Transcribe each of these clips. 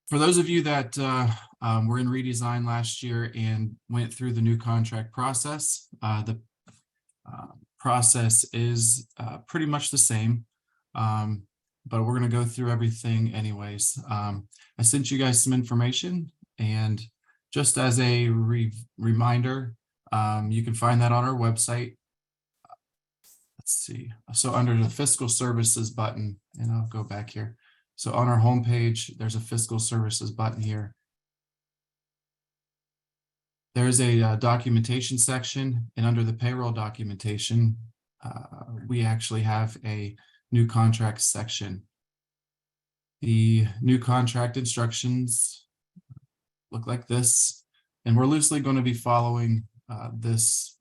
For those of you that were in redesign last year and went through the new contract process, the process is pretty much the same, but we're going to go through everything anyways. I sent you guys some information, and just as a reminder, you can find that on our website. Let's see. So under the fiscal services button, and I'll go back here. So on our homepage, there's a fiscal services button here. There's a documentation section, and under the payroll documentation, we actually have a new contract section. The new contract instructions look like this, and we're loosely going to be following this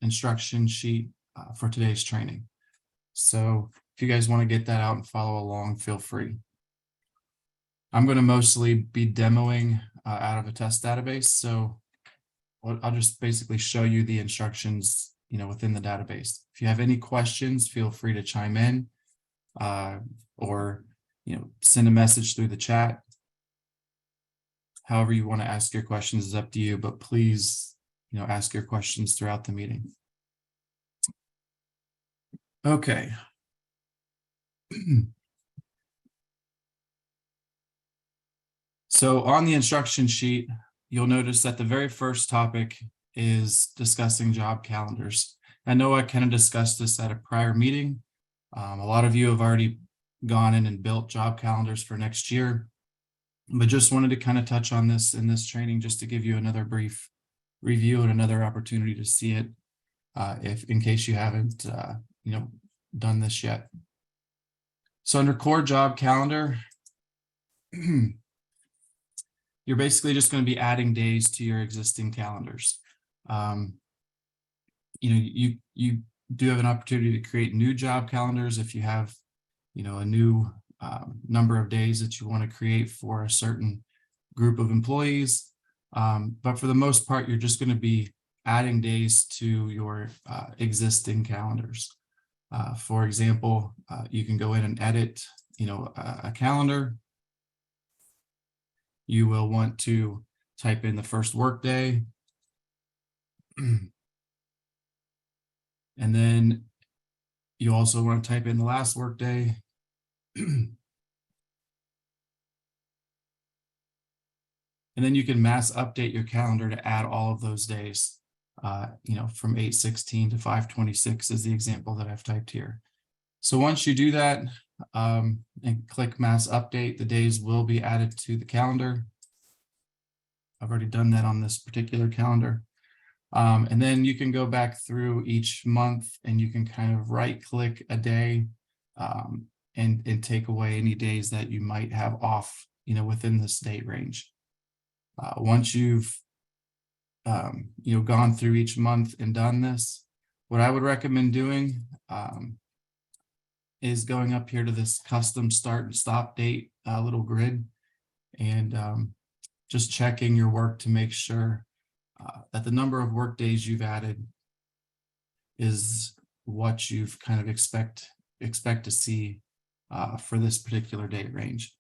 instruction sheet for today's training. So if you guys want to get that out and follow along, feel free. I'm going to mostly be demoing out of a test database. So I'll just basically show you the instructions, within the database. If you have any questions, feel free to chime in or, send a message through the chat. However you want to ask your questions is up to you, but please, ask your questions throughout the meeting. Okay. So on the instruction sheet, you'll notice that the very first topic is discussing job calendars. I know I kind of discussed this at a prior meeting. A lot of you have already gone in and built job calendars for next year, but just wanted to kind of touch on this in this training just to give you another brief review and another opportunity to see it in case you haven't done this yet. So under core job calendar, you're basically just going to be adding days to your existing calendars. You do have an opportunity to create new job calendars if you have, a new number of days that you want to create for a certain group of employees. But for the most part, you're just going to be adding days to your existing calendars. For example, you can go in and edit, a calendar. You will want to type in the first workday. And then you also want to type in the last workday. And then you can mass update your calendar to add all of those days, from 8/16 to 5/26 is the example that I've typed here. So once you do that and click mass update, the days will be added to the calendar. I've already done that on this particular calendar. And then you can go back through each month and you can kind of right click a day and take away any days that you might have off, within this date range. Once you've, gone through each month and done this, what I would recommend doing is going up here to this custom start and stop date little grid and just checking your work to make sure that the number of work days you've added is what you've kind of expect to see for this particular date range.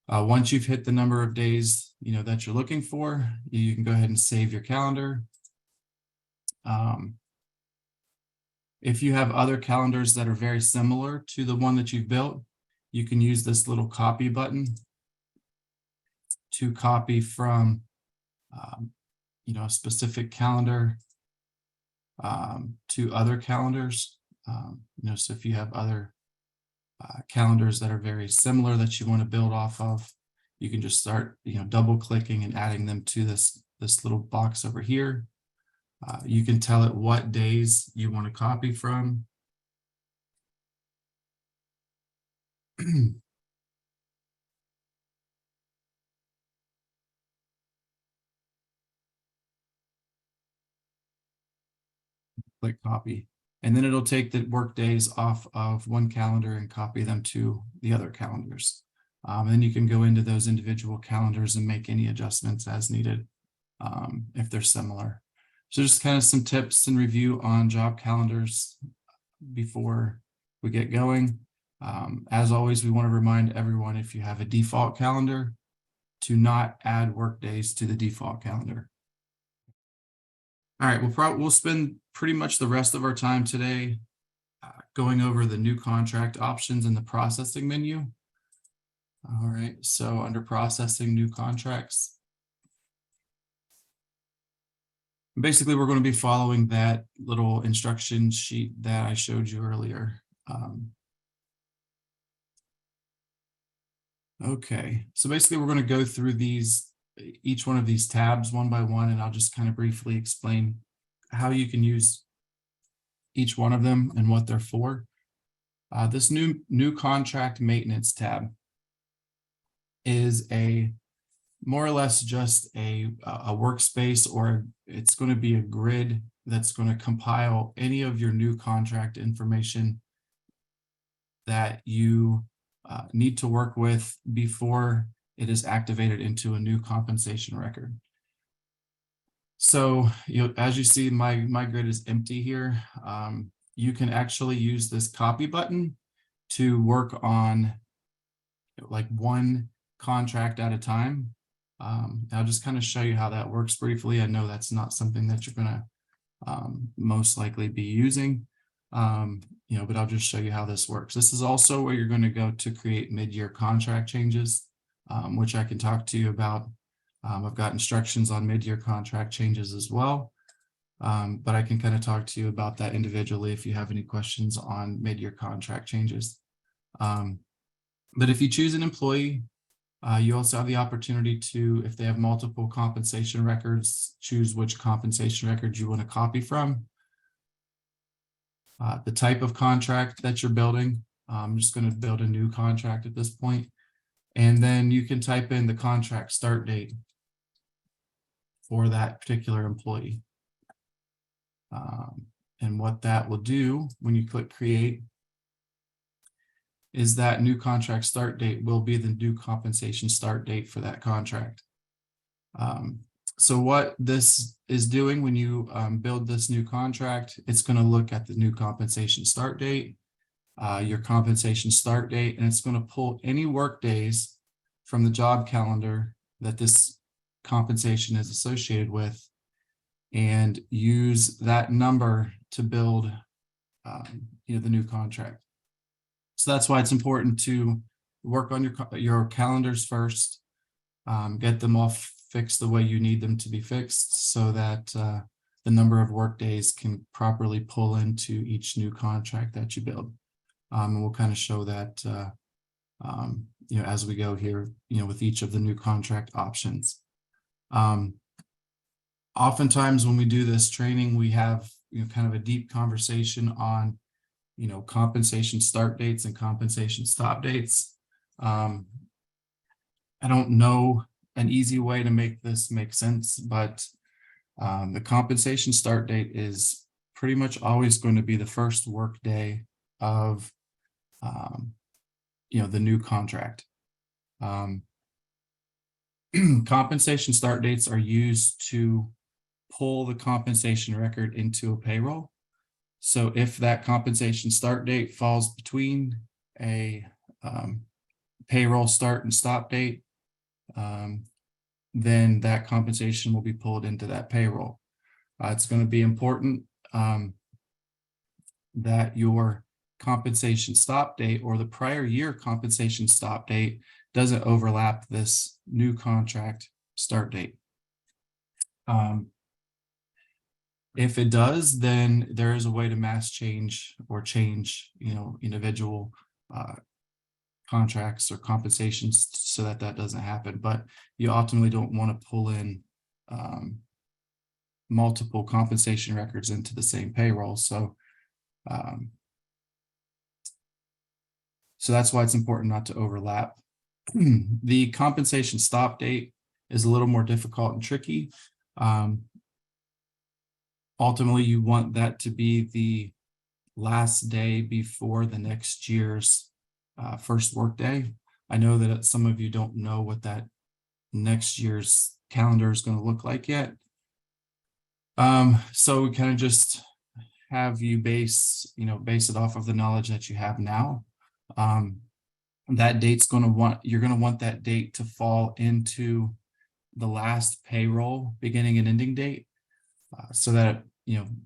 Once you've hit the number of days that you're looking for, you can go ahead and save your calendar. If you have other calendars that are very similar to the one that you've built, you can use this little copy button to copy from a specific calendar to other calendars. So if you have other calendars that are very similar that you want to build off of, you can just start double clicking and adding them to this little box over here. You can tell it what days you want to copy from. Click copy, and then it'll take the work days off of one calendar and copy them to the other calendars. Then you can go into those individual calendars and make any adjustments as needed if they're similar. So just kind of some tips and review on job calendars before we get going. As always, we want to remind everyone, if you have a default calendar, to not add work days to the default calendar. All right, we'll spend pretty much the rest of our time today going over the new contract options in the processing menu. All right, so under processing new contracts, basically we're going to be following that little instruction sheet that I showed you earlier. Okay, so basically we're going to go through each one of these tabs one by one, and I'll just kind of briefly explain how you can use each one of them and what they're for. This new contract maintenance tab is more or less just a workspace, or it's going to be a grid that's going to compile any of your new contract information that you need to work with before it is activated into a new compensation record. So, as you see, my grid is empty here. You can actually use this copy button to work on like one contract at a time. I'll just kind of show you how that works briefly. I know that's not something that you're going to most likely be using, but I'll just show you how this works. This is also where you're going to go to create mid-year contract changes, which I can talk to you about. I've got instructions on mid-year contract changes as well, but I can kind of talk to you about that individually if you have any questions on mid-year contract changes. But if you choose an employee, you also have the opportunity to, if they have multiple compensation records, choose which compensation record you want to copy from. The type of contract that you're building. I'm just going to build a new contract at this point. And then you can type in the contract start date for that particular employee. And what that will do when you click create is that new contract start date will be the new compensation start date for that contract. So what this is doing when you build this new contract, it's going to look at the new compensation start date, your compensation start date, and it's going to pull any work days from the job calendar that this compensation is associated with and use that number to build the new contract. So that's why it's important to work on your calendars first, get them all fixed the way you need them to be fixed so that the number of work days can properly pull into each new contract that you build. And we'll kind of show that as we go here, with each of the new contract options. Oftentimes when we do this training, we have kind of a deep conversation on compensation start dates and compensation stop dates. I don't know an easy way to make this make sense, but the compensation start date is pretty much always going to be the first work day of the new contract. Compensation start dates are used to pull the compensation record into a payroll. So if that compensation start date falls between a payroll start and stop date, then that compensation will be pulled into that payroll. It's going to be important that your compensation stop date or the prior year compensation stop date doesn't overlap this new contract start date. If it does, then there is a way to mass change or change, individual contracts or compensations so that doesn't happen. But you ultimately don't want to pull in multiple compensation records into the same payroll. So that's why it's important not to overlap. The compensation stop date is a little more difficult and tricky. Ultimately, you want that to be the last day before the next year's first work day. I know that some of you don't know what that next year's calendar is going to look like yet. So we kind of just have you base it off of the knowledge that you have now. that date's you're going to want that date to fall into the last payroll beginning and ending date, so that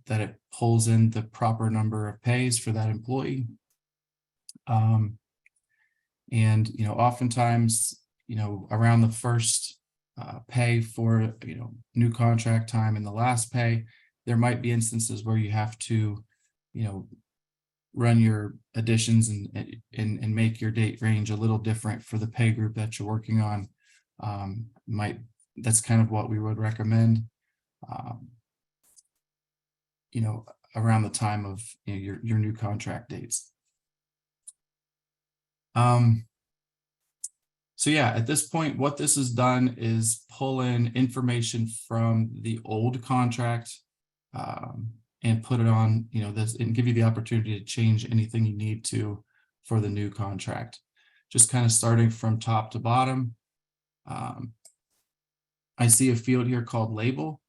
that it pulls in the proper number of pays for that employee. And oftentimes, around the first pay for new contract time and the last pay, there might be instances where you have to run your additions and make your date range a little different for the pay group that you're working on. That's kind of what we would recommend, around the time of your new contract dates. So yeah, at this point, what this has done is pull in information from the old contract, and put it on, this, and give you the opportunity to change anything you need to for the new contract. Just kind of starting from top to bottom. I see a field here called label.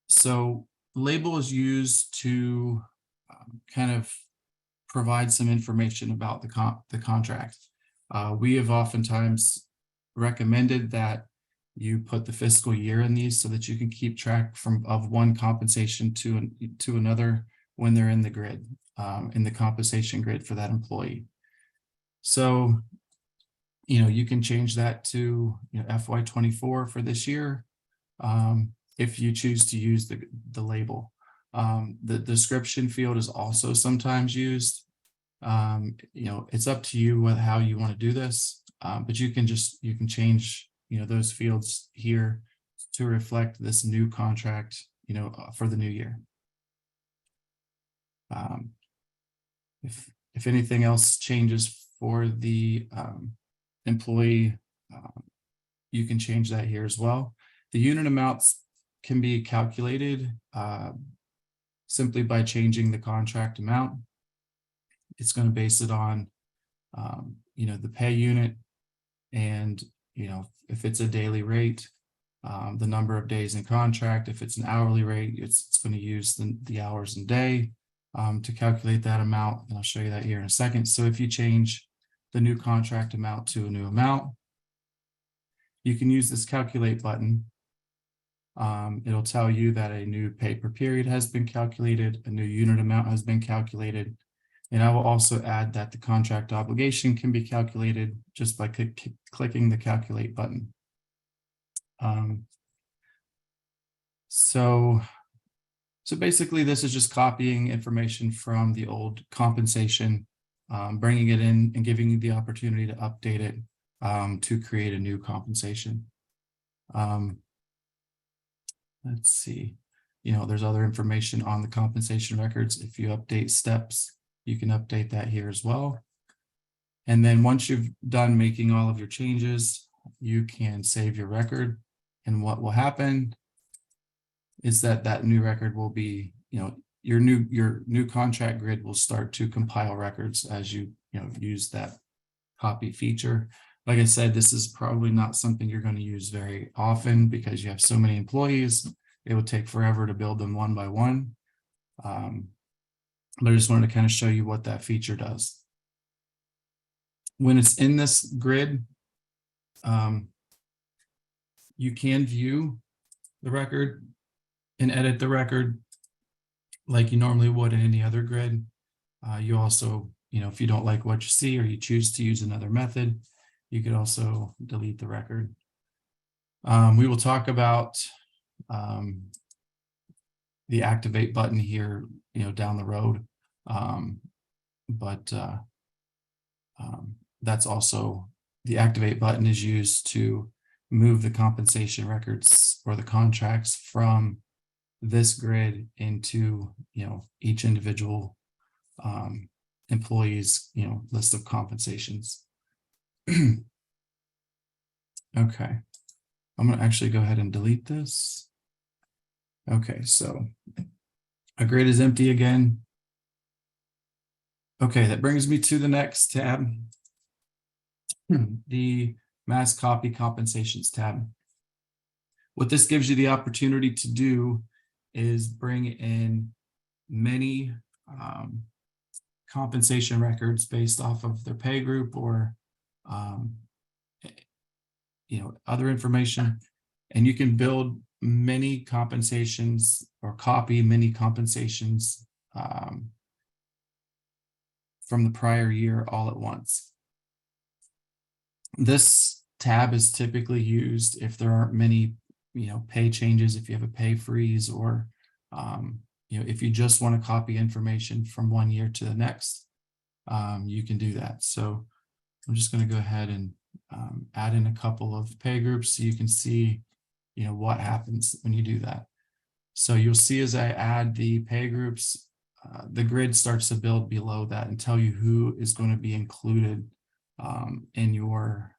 So label is used to kind of provide some information about the contract. We have oftentimes recommended that you put the fiscal year in these so that you can keep track of one compensation to another when they're in the grid, in the compensation grid for that employee. So, you can change that to FY24 for this year, if you choose to use the label. The description field is also sometimes used. It's up to you how you want to do this, but you can change those fields here to reflect this new contract for the new year. If anything else changes for the employee, you can change that here as well. The unit amounts can be calculated simply by changing the contract amount. It's going to base it on the pay unit, and if it's a daily rate, the number of days in contract. If it's an hourly rate, it's going to use the hours and day to calculate that amount, and I'll show you that here in a second. So if you change the new contract amount to a new amount, you can use this calculate button. It'll tell you that a new pay per period has been calculated, a new unit amount has been calculated, and I will also add that the contract obligation can be calculated just by clicking the calculate button. So basically this is just copying information from the old compensation, bringing it in and giving you the opportunity to update it to create a new compensation. Let's see, there's other information on the compensation records. If you update steps, you can update that here as well. And then once you've done making all of your changes, you can save your record. And what will happen is that new record will be, your new contract grid will start to compile records as you use that copy feature. Like I said, this is probably not something you're going to use very often because you have so many employees. It would take forever to build them one by one. But I just wanted to kind of show you what that feature does. When it's in this grid, you can view the record and edit the record like you normally would in any other grid. You also, if you don't like what you see or you choose to use another method, you could also delete the record. We will talk about the activate button here, down the road. That's also, the activate button is used to move the compensation records or the contracts from this grid into, each individual employee's, list of compensations. Okay, I'm going to actually go ahead and delete this. Okay, so a grid is empty again. Okay, that brings me to the next tab, the mass copy compensations tab. What this gives you the opportunity to do is bring in many compensation records based off of their pay group or other information, and you can build many compensations or copy many compensations from the prior year all at once. This tab is typically used if there aren't many pay changes, if you have a pay freeze, or if you just want to copy information from one year to the next, you can do that. So I'm just going to go ahead and add in a couple of pay groups so you can see what happens when you do that. So you'll see as I add the pay groups, the grid starts to build below that and tell you who is going to be included in your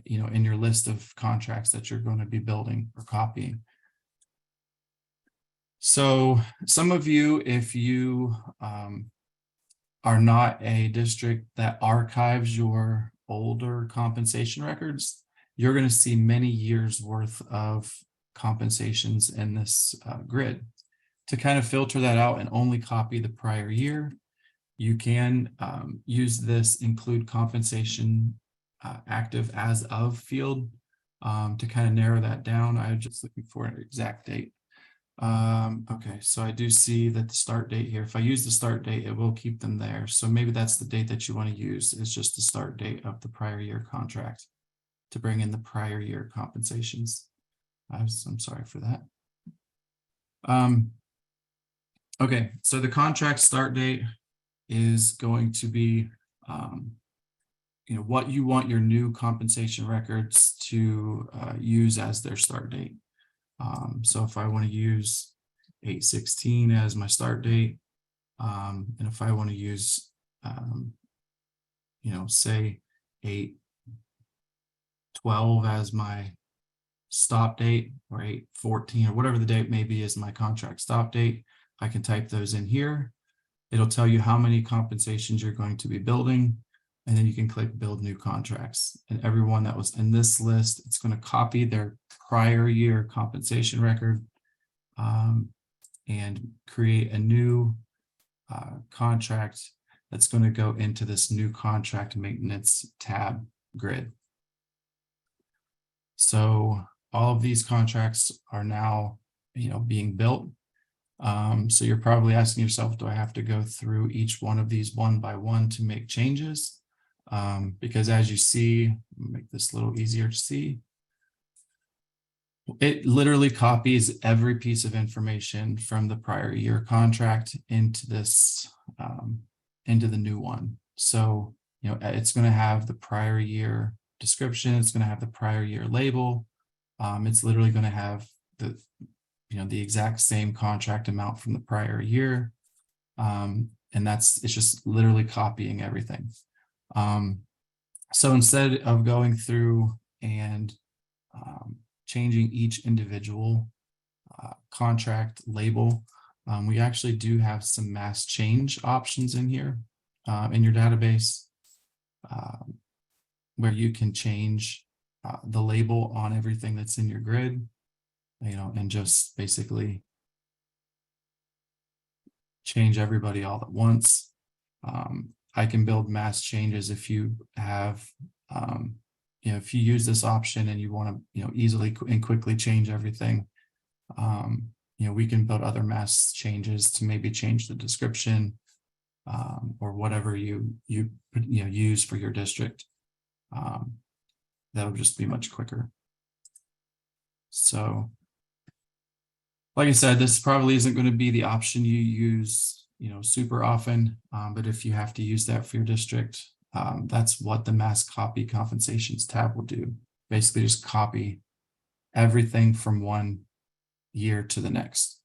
in your list of contracts that you're going to be building or copying. So some of you, if you are not a district that archives your older compensation records, you're going to see many years worth of compensations in this grid. To kind of filter that out and only copy the prior year, you can use this include compensation active as of field to kind of narrow that down. I'm just looking for an exact date. Okay, so I do see that the start date here, if I use the start date, it will keep them there. So maybe that's the date that you want to use, is just the start date of the prior year contract to bring in the prior year compensations. I'm sorry for that. Okay, so the contract start date is going to be what you want your new compensation records to use as their start date. So if I want to use 8/16 as my start date, and if I want to use, say 8/12 as my stop date, or 8/14, or whatever the date may be as my contract stop date, I can type those in here. It'll tell you how many compensations you're going to be building, and then you can click build new contracts. And everyone that was in this list, it's going to copy their prior year compensation record and create a new contract that's going to go into this new contract maintenance tab grid. So all of these contracts are now being built. So you're probably asking yourself, do I have to go through each one of these one by one to make changes? Because as you see, make this a little easier to see, it literally copies every piece of information from the prior year contract into this, into the new one. So, it's going to have the prior year description. It's going to have the prior year label. It's literally going to have the exact same contract amount from the prior year. And it's just literally copying everything. So instead of going through and changing each individual contract label, we actually do have some mass change options in here in your database where you can change the label on everything that's in your grid, and just basically change everybody all at once. I can build mass changes if you have, if you use this option and you want to, easily and quickly change everything. We can build other mass changes to maybe change the description or whatever you use for your district. That'll just be much quicker. So, like I said, this probably isn't going to be the option you use, super often. But if you have to use that for your district, that's what the mass copy compensations tab will do. Basically, just copy everything from one year to the next.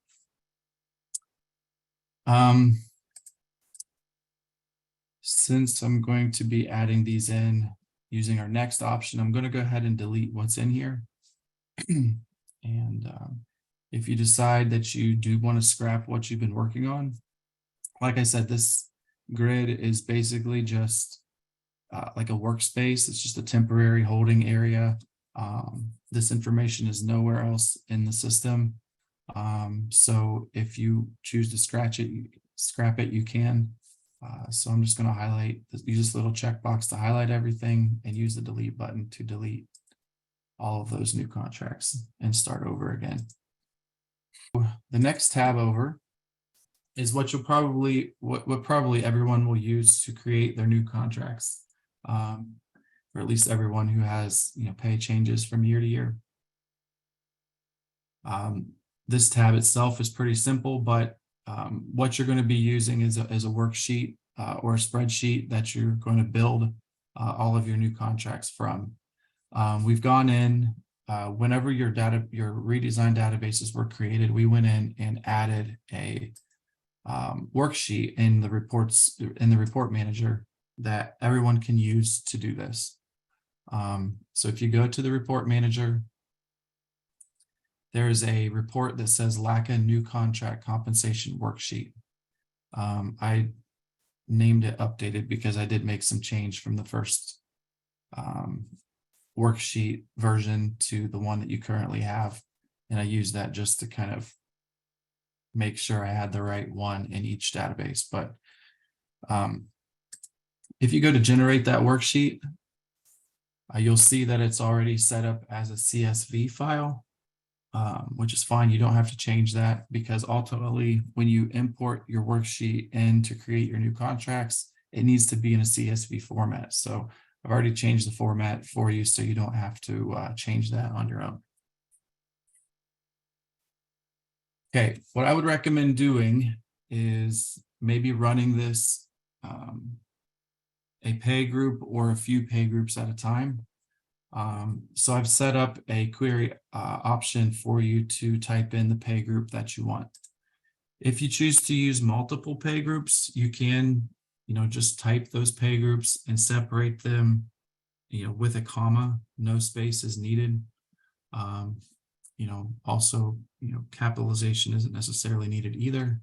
Since I'm going to be adding these in using our next option, I'm going to go ahead and delete what's in here. And if you decide that you do want to scrap what you've been working on, like I said, this grid is basically just like a workspace. It's just a temporary holding area. This information is nowhere else in the system. So if you choose to scratch it, scrap it, you can. So I'm just going to highlight, use this little checkbox to highlight everything and use the delete button to delete all of those new contracts and start over again. The next tab over is what you'll probably, what probably everyone will use to create their new contracts, or at least everyone who has, pay changes from year to year. This tab itself is pretty simple, but what you're going to be using is a worksheet or a spreadsheet that you're going to build all of your new contracts from. We've gone in, whenever your redesigned databases were created, we went in and added a worksheet in the report manager that everyone can use to do this. So if you go to the report manager, there's a report that says LACA new contract compensation worksheet. I named it updated because I did make some change from the first worksheet version to the one that you currently have. And I used that just to kind of make sure I had the right one in each database. But if you go to generate that worksheet, you'll see that it's already set up as a CSV file, which is fine. You don't have to change that because ultimately when you import your worksheet in to create your new contracts, it needs to be in a CSV format. So I've already changed the format for you so you don't have to change that on your own. Okay, what I would recommend doing is maybe running this a pay group or a few pay groups at a time. So I've set up a query option for you to type in the pay group that you want. If you choose to use multiple pay groups, you can, just type those pay groups and separate them, with a comma, no space is needed. Also, capitalization isn't necessarily needed either.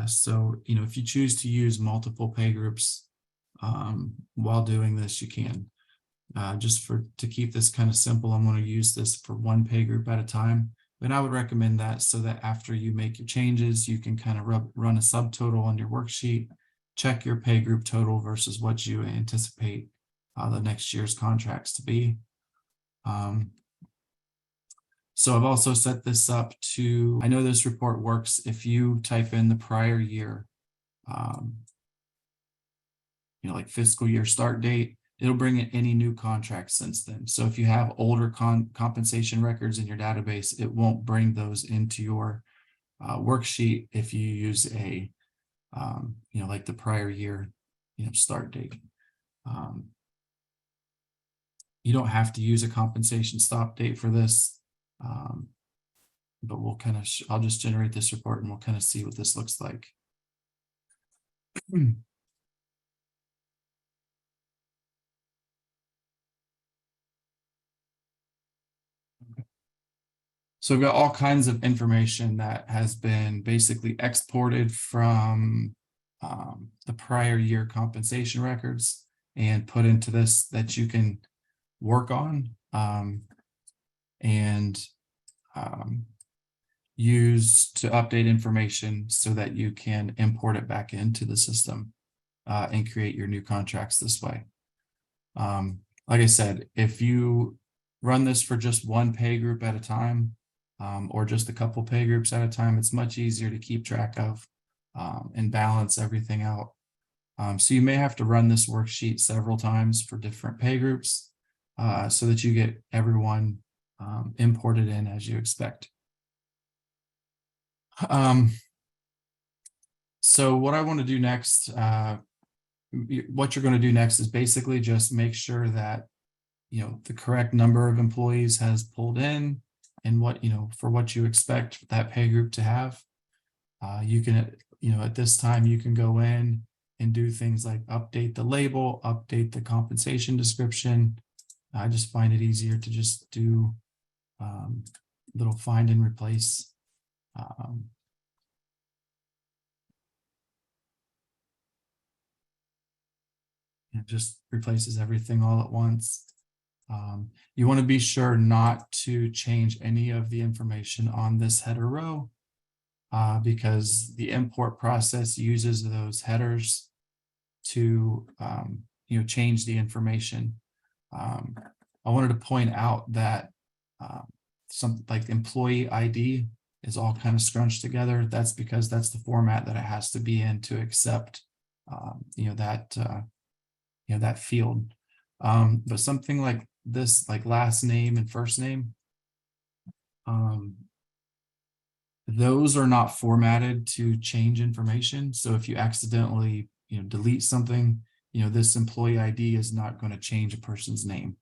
So, if you choose to use multiple pay groups while doing this, you can. Just to keep this kind of simple, I'm going to use this for one pay group at a time. But I would recommend that so that after you make your changes, you can kind of run a subtotal on your worksheet, check your pay group total versus what you anticipate the next year's contracts to be. So I've also set this up to, I know this report works if you type in the prior year, like fiscal year start date, it'll bring in any new contracts since then. So if you have older compensation records in your database, it won't bring those into your worksheet if you use a, like the prior year, start date. You don't have to use a compensation stop date for this, but we'll kind of, I'll just generate this report and we'll kind of see what this looks like. So we've got all kinds of information that has been basically exported from the prior year compensation records and put into this that you can work on and use to update information so that you can import it back into the system and create your new contracts this way. Like I said, if you run this for just one pay group at a time, or just a couple pay groups at a time, it's much easier to keep track of and balance everything out. So you may have to run this worksheet several times for different pay groups so that you get everyone imported in as you expect. So what I want to do next, what you're going to do next is basically just make sure that, the correct number of employees has pulled in and what, for what you expect that pay group to have. You can, at this time, you can go in and do things like update the label, update the compensation description. I just find it easier to just do little find and replace. It just replaces everything all at once. You want to be sure not to change any of the information on this header row. because the import process uses those headers to change the information. I wanted to point out that something like employee ID is all kind of scrunched together. That's because that's the format that it has to be in to accept that field. But something like this, like last name and first name, those are not formatted to change information. So if you accidentally delete something, this employee ID is not going to change a person's name.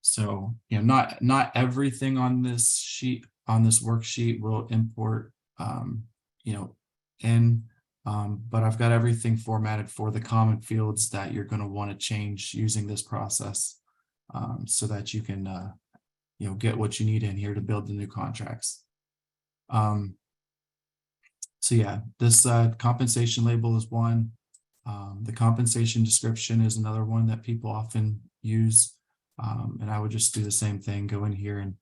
So not everything on this sheet, on this worksheet, will import but I've got everything formatted for the common fields that you're going to want to change using this process, so that you can get what you need in here to build the new contracts. So yeah, this compensation label is one. The compensation description is another one that people often use. And I would just do the same thing, go in here and,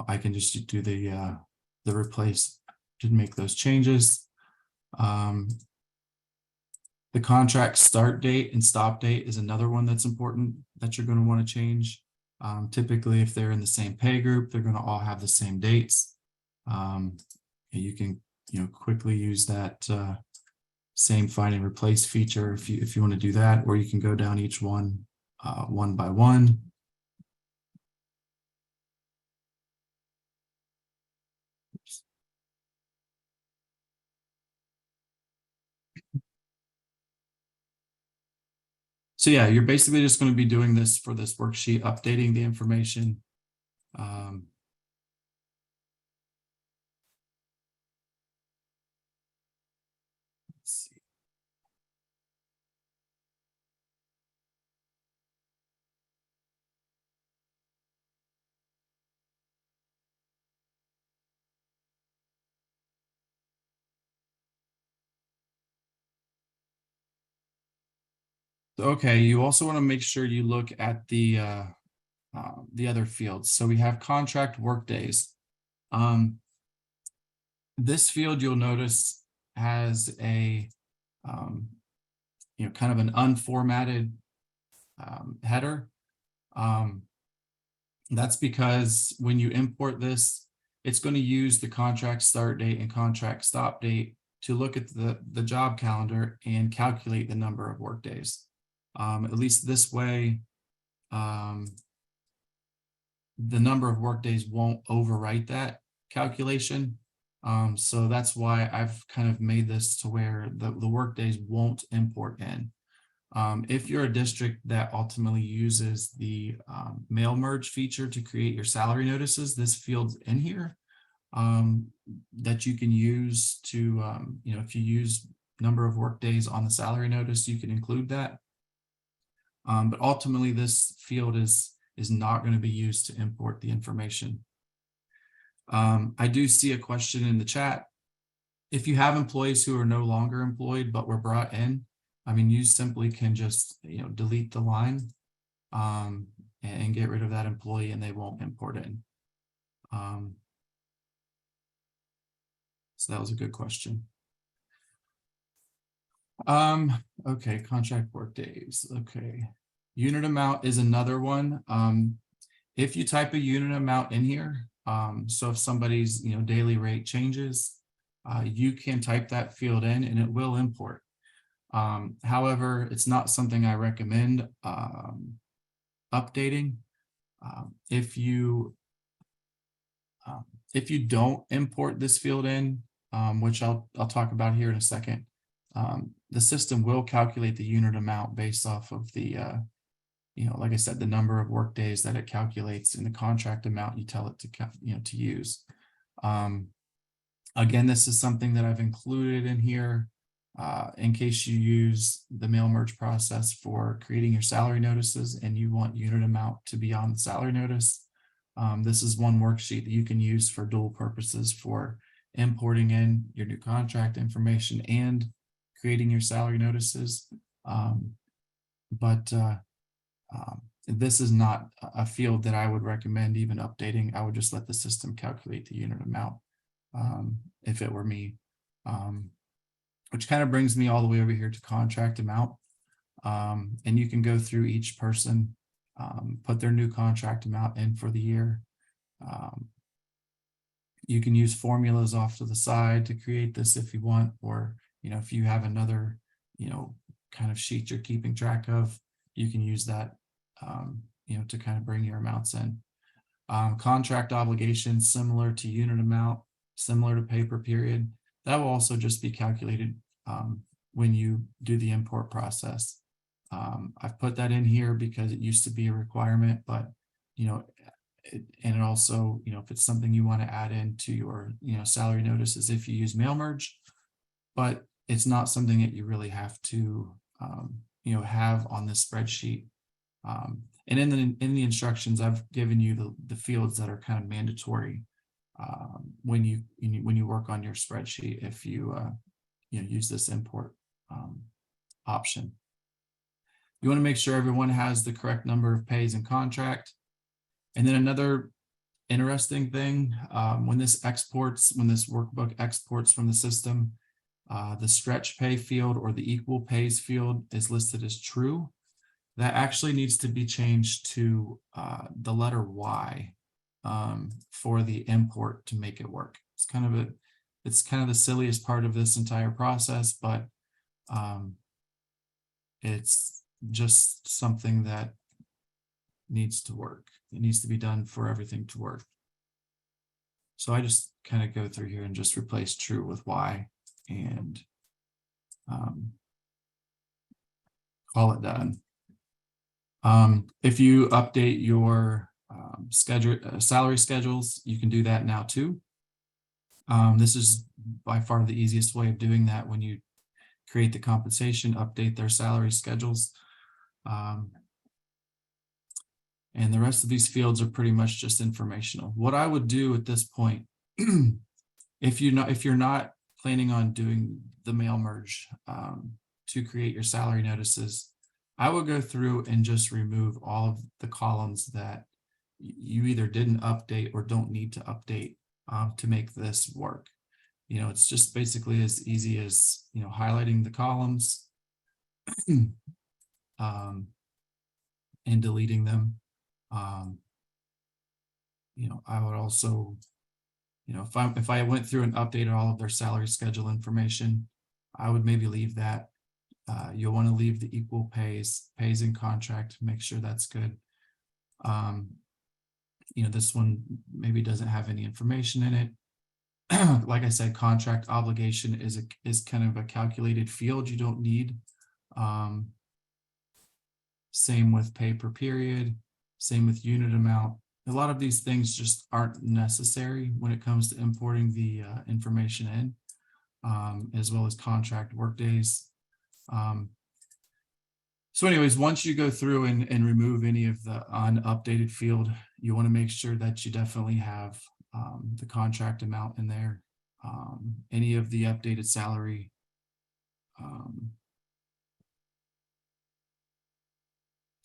I can just do the replace to make those changes. The contract start date and stop date is another one that's important that you're going to want to change. Typically, if they're in the same pay group, they're going to all have the same dates. You can, quickly use that same find and replace feature if you want to do that, or you can go down each one one by one. So yeah, you're basically just going to be doing this for this worksheet, updating the information. Let's see. Okay, you also want to make sure you look at the other fields. So we have contract work days. This field, you'll notice, has a kind of an unformatted header. That's because when you import this, it's going to use the contract start date and contract stop date to look at the job calendar and calculate the number of work days. At least this way, the number of work days won't overwrite that calculation. So that's why I've kind of made this to where the work days won't import in. If you're a district that ultimately uses the mail merge feature to create your salary notices, this field's in here that you can use to, if you use number of work days on the salary notice, you can include that. But ultimately, this field is not going to be used to import the information. I do see a question in the chat. If you have employees who are no longer employed but were brought in, I mean, you simply can just delete the line and get rid of that employee, and they won't import in. So that was a good question. Okay, contract work days. Okay, unit amount is another one. If you type a unit amount in here, so if somebody's daily rate changes, you can type that field in and it will import. However, it's not something I recommend updating. If you don't import this field in, which I'll talk about here in a second, the system will calculate the unit amount based off of the like I said, the number of work days that it calculates in the contract amount you tell it to to use. Again, this is something that I've included in here in case you use the mail merge process for creating your salary notices and you want unit amount to be on the salary notice. This is one worksheet that you can use for dual purposes, for importing in your new contract information and creating your salary notices. this is not a field that I would recommend even updating. I would just let the system calculate the unit amount if it were me. Which kind of brings me all the way over here to contract amount. And you can go through each person, put their new contract amount in for the year. You can use formulas off to the side to create this if you want, or, if you have another, kind of sheet you're keeping track of, you can use that, to kind of bring your amounts in. Contract obligations, similar to unit amount, similar to pay per period. That will also just be calculated when you do the import process. I've put that in here because it used to be a requirement, but, and it also, if it's something you want to add into your, salary notices, if you use mail merge, but it's not something that you really have to, have on this spreadsheet. And in the instructions, I've given you the fields that are kind of mandatory when you work on your spreadsheet, if you use this import option. You want to make sure everyone has the correct number of pays and contract. And then another interesting thing, when this workbook exports from the system, the stretch pay field or the equal pays field is listed as true. That actually needs to be changed to the letter Y for the import to make it work. It's kind of the silliest part of this entire process, but it's just something that needs to work. It needs to be done for everything to work. So I just kind of go through here and just replace true with Y and call it done. If you update your salary schedules, you can do that now too. This is by far the easiest way of doing that. When you create the compensation, update their salary schedules. And the rest of these fields are pretty much just informational. What I would do at this point, if you're not planning on doing the mail merge to create your salary notices, I would go through and just remove all of the columns that you either didn't update or don't need to update to make this work. It's just basically as easy as, highlighting the columns and deleting them. I would also, if I went through and updated all of their salary schedule information, I would maybe leave that. You'll want to leave the equal pays in contract, make sure that's good. This one maybe doesn't have any information in it. Like I said, contract obligation is kind of a calculated field you don't need. Same with pay per period, same with unit amount. A lot of these things just aren't necessary when it comes to importing the information in, as well as contract workdays. So anyways, once you go through and remove any of the unupdated field, you want to make sure that you definitely have the contract amount in there, any of the updated salary.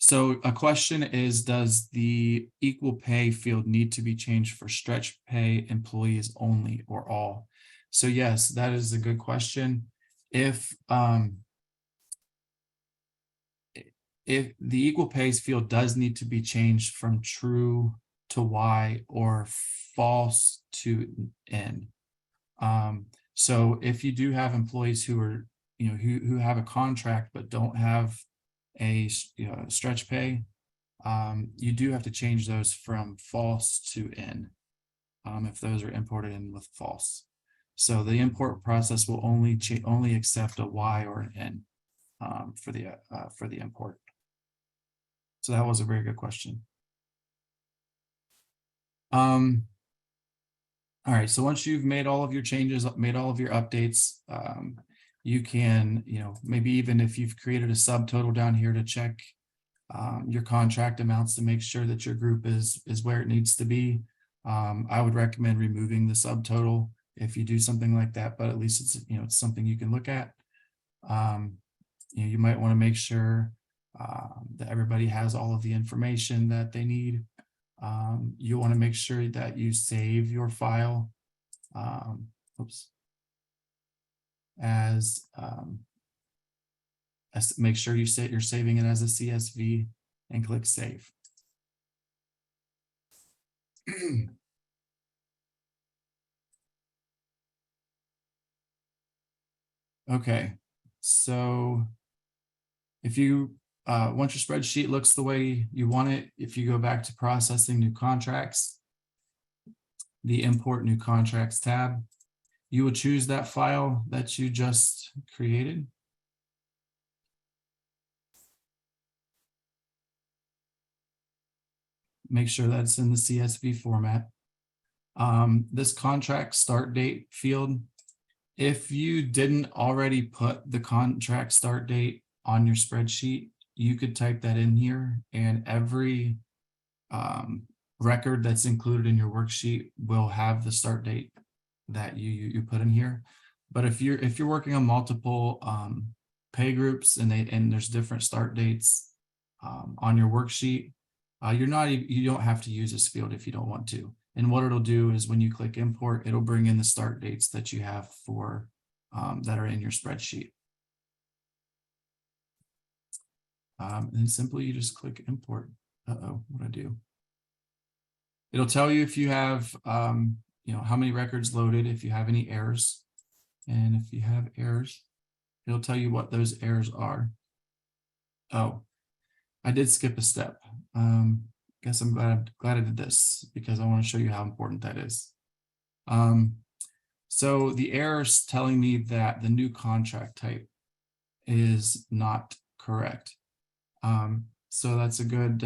So a question is, does the equal pay field need to be changed for stretch pay employees only or all? So yes, that is a good question. If the equal pays field does need to be changed from true to Y or false to N. So if you do have employees who are, who have a contract but don't have a stretch pay, you do have to change those from false to N if those are imported in with false. So the import process will only accept a Y or an N for the import. So that was a very good question. All right, so once you've made all of your changes, made all of your updates, you can, maybe even if you've created a subtotal down here to check your contract amounts to make sure that your group is where it needs to be. I would recommend removing the subtotal if you do something like that, but at least it's, it's something you can look at. You might want to make sure that everybody has all of the information that they need. You want to make sure that you save your file as make sure you're saving it as a CSV and click save. Okay, so if you once your spreadsheet looks the way you want it, if you go back to processing new contracts, the import new contracts tab, you will choose that file that you just created. Make sure that's in the CSV format. This contract start date field, if you didn't already put the contract start date on your spreadsheet, you could type that in here, and every record that's included in your worksheet will have the start date that you put in here. But if you're working on multiple pay groups and there's different start dates on your worksheet, you don't have to use this field if you don't want to. And what it'll do is when you click import, it'll bring in the start dates that you have for that are in your spreadsheet. And simply you just click import. What I do? It'll tell you if you have, how many records loaded, if you have any errors. And if you have errors, it'll tell you what those errors are. Oh, I did skip a step. Guess I'm glad I did this because I want to show you how important that is. So the error's telling me that the new contract type is not correct. So that's a good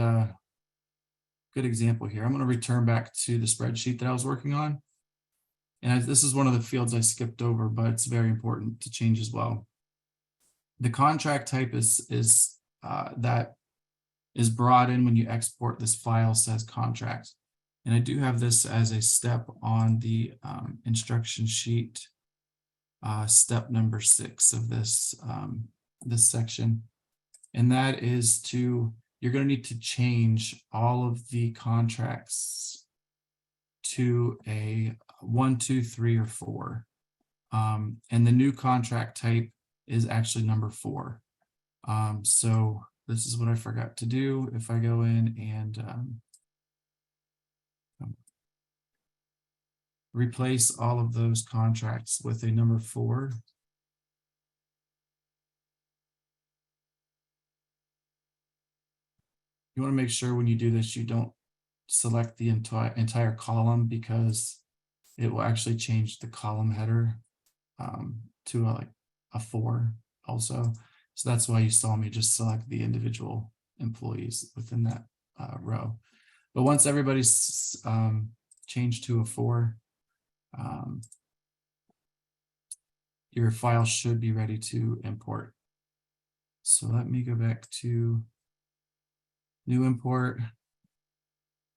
example here. I'm going to return back to the spreadsheet that I was working on. And this is one of the fields I skipped over, but it's very important to change as well. The contract type is that is brought in when you export this file says contract. And I do have this as a step on the instruction sheet, step number 6 of this, this section. And that is you're going to need to change all of the contracts to a 1, 2, 3, or 4. And the new contract type is actually number 4. So this is what I forgot to do. If I go in and replace all of those contracts with a number 4. You want to make sure when you do this, you don't select the entire column, because it will actually change the column header to a 4 also. So that's why you saw me just select the individual employees within that row. But once everybody's changed to a 4, your file should be ready to import. So let me go back to new import,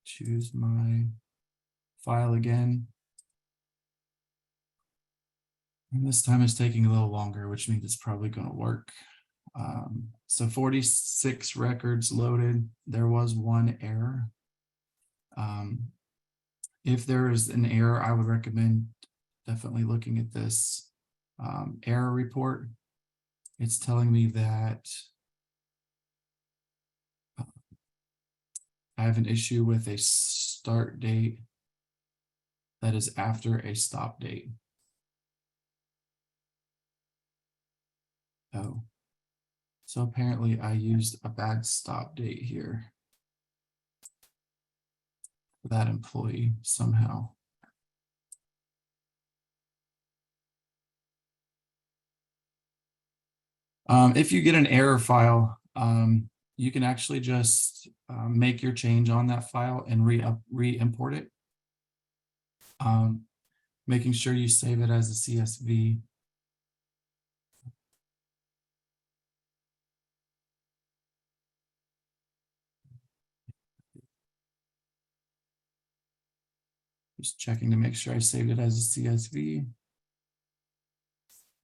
choose my file again. And this time it's taking a little longer, which means it's probably going to work. So 46 records loaded. There was one error. If there is an error, I would recommend definitely looking at this error report. It's telling me that I have an issue with a start date that is after a stop date. Oh, so apparently I used a bad stop date here for that employee somehow. If you get an error file, you can actually just make your change on that file and re-import it. Making sure you save it as a CSV. Just checking to make sure I saved it as a CSV.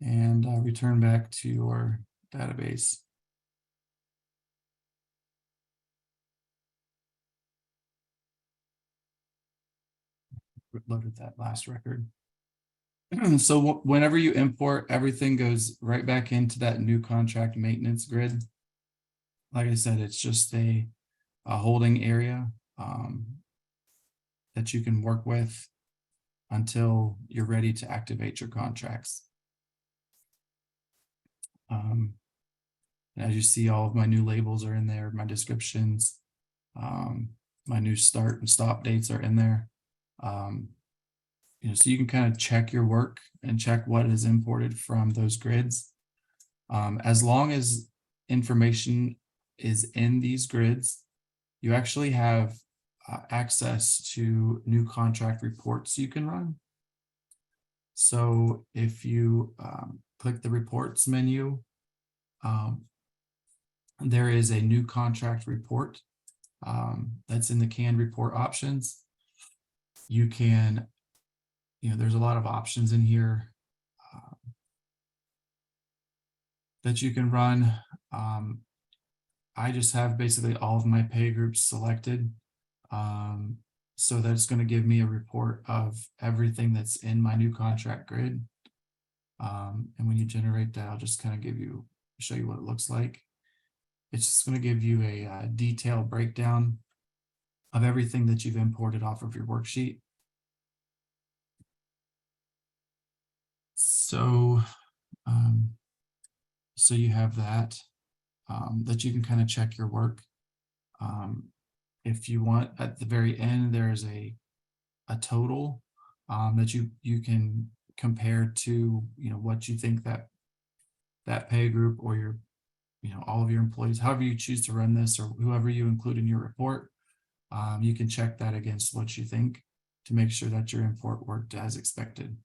And return back to your database. loaded that last record. So whenever you import, everything goes right back into that new contract maintenance grid. Like I said, it's just a holding area that you can work with until you're ready to activate your contracts. As you see, all of my new labels are in there, my descriptions, my new start and stop dates are in there. So you can kind of check your work and check what is imported from those grids. As long as information is in these grids, you actually have access to new contract reports you can run. So if you click the reports menu, there is a new contract report that's in the canned report options. You can, there's a lot of options in here that you can run. I just have basically all of my pay groups selected. So that's going to give me a report of everything that's in my new contract grid. And when you generate that, I'll just kind of show you what it looks like. It's just going to give you a detailed breakdown of everything that you've imported off of your worksheet. So, so you have that, that you can kind of check your work. If you want, at the very end, there's a total that you can compare to, what you think that pay group or your, all of your employees, however you choose to run this, or whoever you include in your report, you can check that against what you think to make sure that your import worked as expected.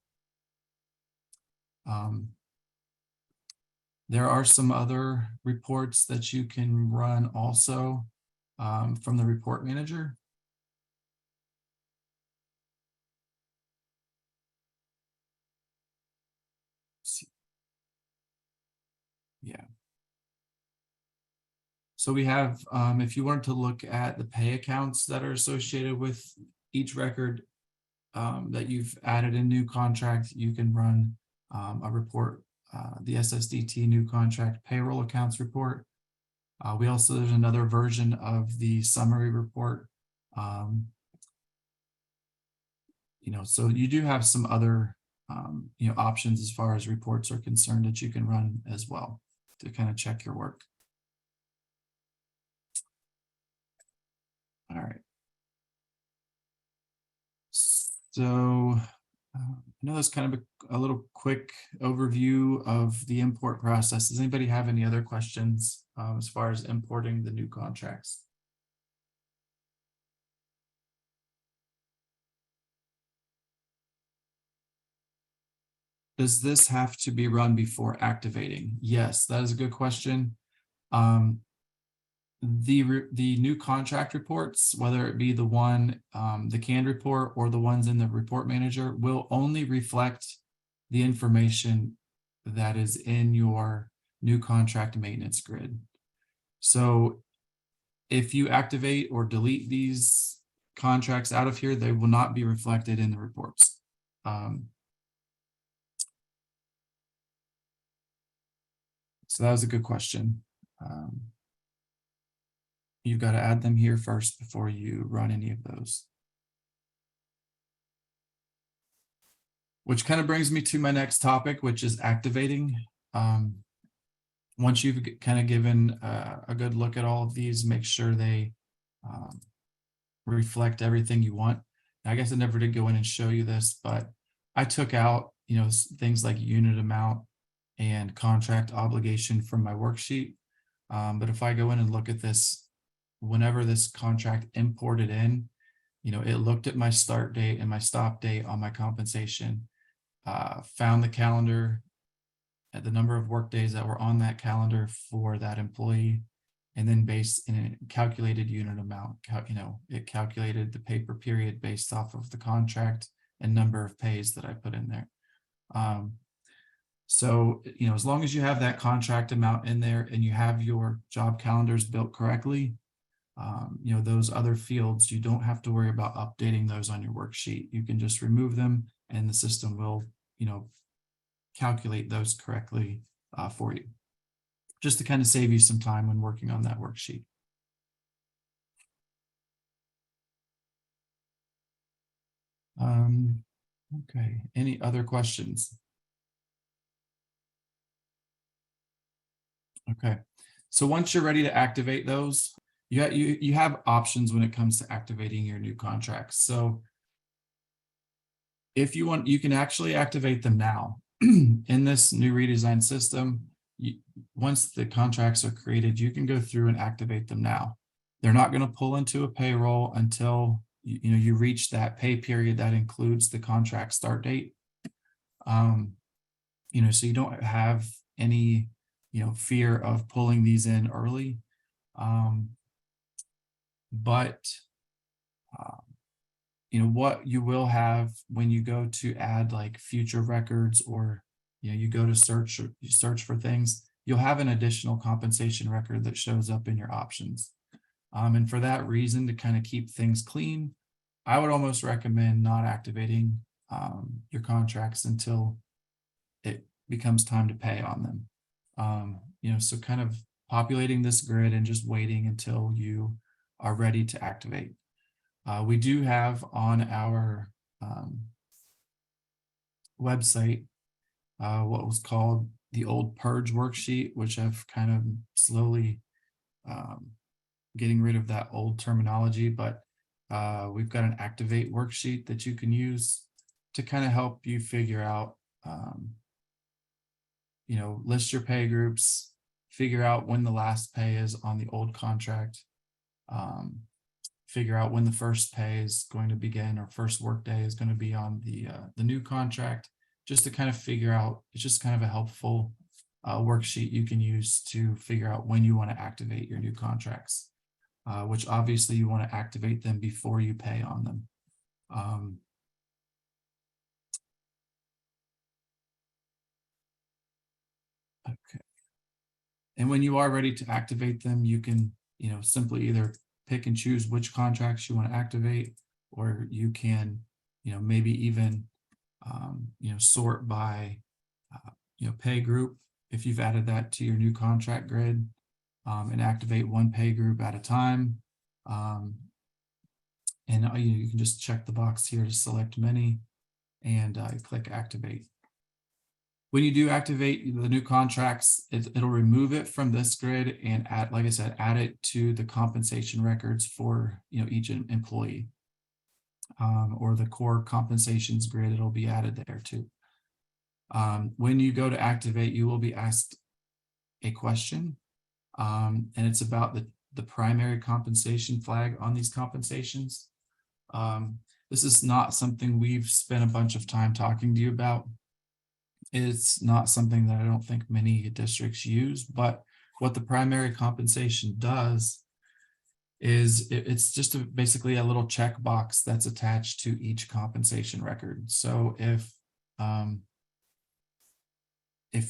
There are some other reports that you can run also from the report manager. Yeah. So we have, if you wanted to look at the pay accounts that are associated with each record that you've added in new contract, you can run a report, the SSDT new contract payroll accounts report. There's another version of the summary report. So you do have some other, options as far as reports are concerned that you can run as well to kind of check your work. All right. So I know that's kind of a little quick overview of the import process. Does anybody have any other questions as far as importing the new contracts? Does this have to be run before activating? Yes, that is a good question. The new contract reports, whether it be the one, the canned report or the ones in the report manager, will only reflect the information that is in your new contract maintenance grid. So if you activate or delete these contracts out of here, they will not be reflected in the reports. So that was a good question. You've got to add them here first before you run any of those. Which kind of brings me to my next topic, which is activating. Once you've kind of given a good look at all of these, make sure they reflect everything you want. I guess I never did go in and show you this, but I took out, things like unit amount and contract obligation from my worksheet. But if I go in and look at this, whenever this contract imported in, it looked at my start date and my stop date on my compensation, found the calendar at the number of work days that were on that calendar for that employee, and then calculated unit amount. It calculated the pay per period based off of the contract and number of pays that I put in there. So, as long as you have that contract amount in there and you have your job calendars built correctly, those other fields, you don't have to worry about updating those on your worksheet. You can just remove them and the system will, calculate those correctly for you, just to kind of save you some time when working on that worksheet. Okay, any other questions? Okay, so once you're ready to activate those, you have options when it comes to activating your new contracts. So if you want, you can actually activate them now. In this new redesigned system, once the contracts are created, you can go through and activate them now. They're not going to pull into a payroll until you reach that pay period that includes the contract start date. So you don't have any fear of pulling these in early. But what you will have when you go to add like future records, or you go to search, or you search for things, you'll have an additional compensation record that shows up in your options. And for that reason, to kind of keep things clean, I would almost recommend not activating your contracts until it becomes time to pay on them. So kind of populating this grid and just waiting until you are ready to activate. We do have on our website what was called the old purge worksheet, which I've kind of slowly getting rid of that old terminology, but we've got an activate worksheet that you can use to kind of help you figure out, list your pay groups, figure out when the last pay is on the old contract, figure out when the first pay is going to begin, or first work day is going to be on the new contract, just to kind of figure out. It's just kind of a helpful worksheet you can use to figure out when you want to activate your new contracts, which obviously you want to activate them before you pay on them. Okay. And when you are ready to activate them, you can, simply either pick and choose which contracts you want to activate, or you can, maybe even, sort by, pay group, if you've added that to your new contract grid, and activate one pay group at a time. And you can just check the box here to select many and click activate. When you do activate the new contracts, it'll remove it from this grid and add, like I said, add it to the compensation records for each employee, or the core compensations grid. It'll be added there too. When you go to activate, you will be asked a question, and it's about the primary compensation flag on these compensations. This is not something we've spent a bunch of time talking to you about. It's not something that I don't think many districts use, but what the primary compensation does is it's just basically a little checkbox that's attached to each compensation record. So if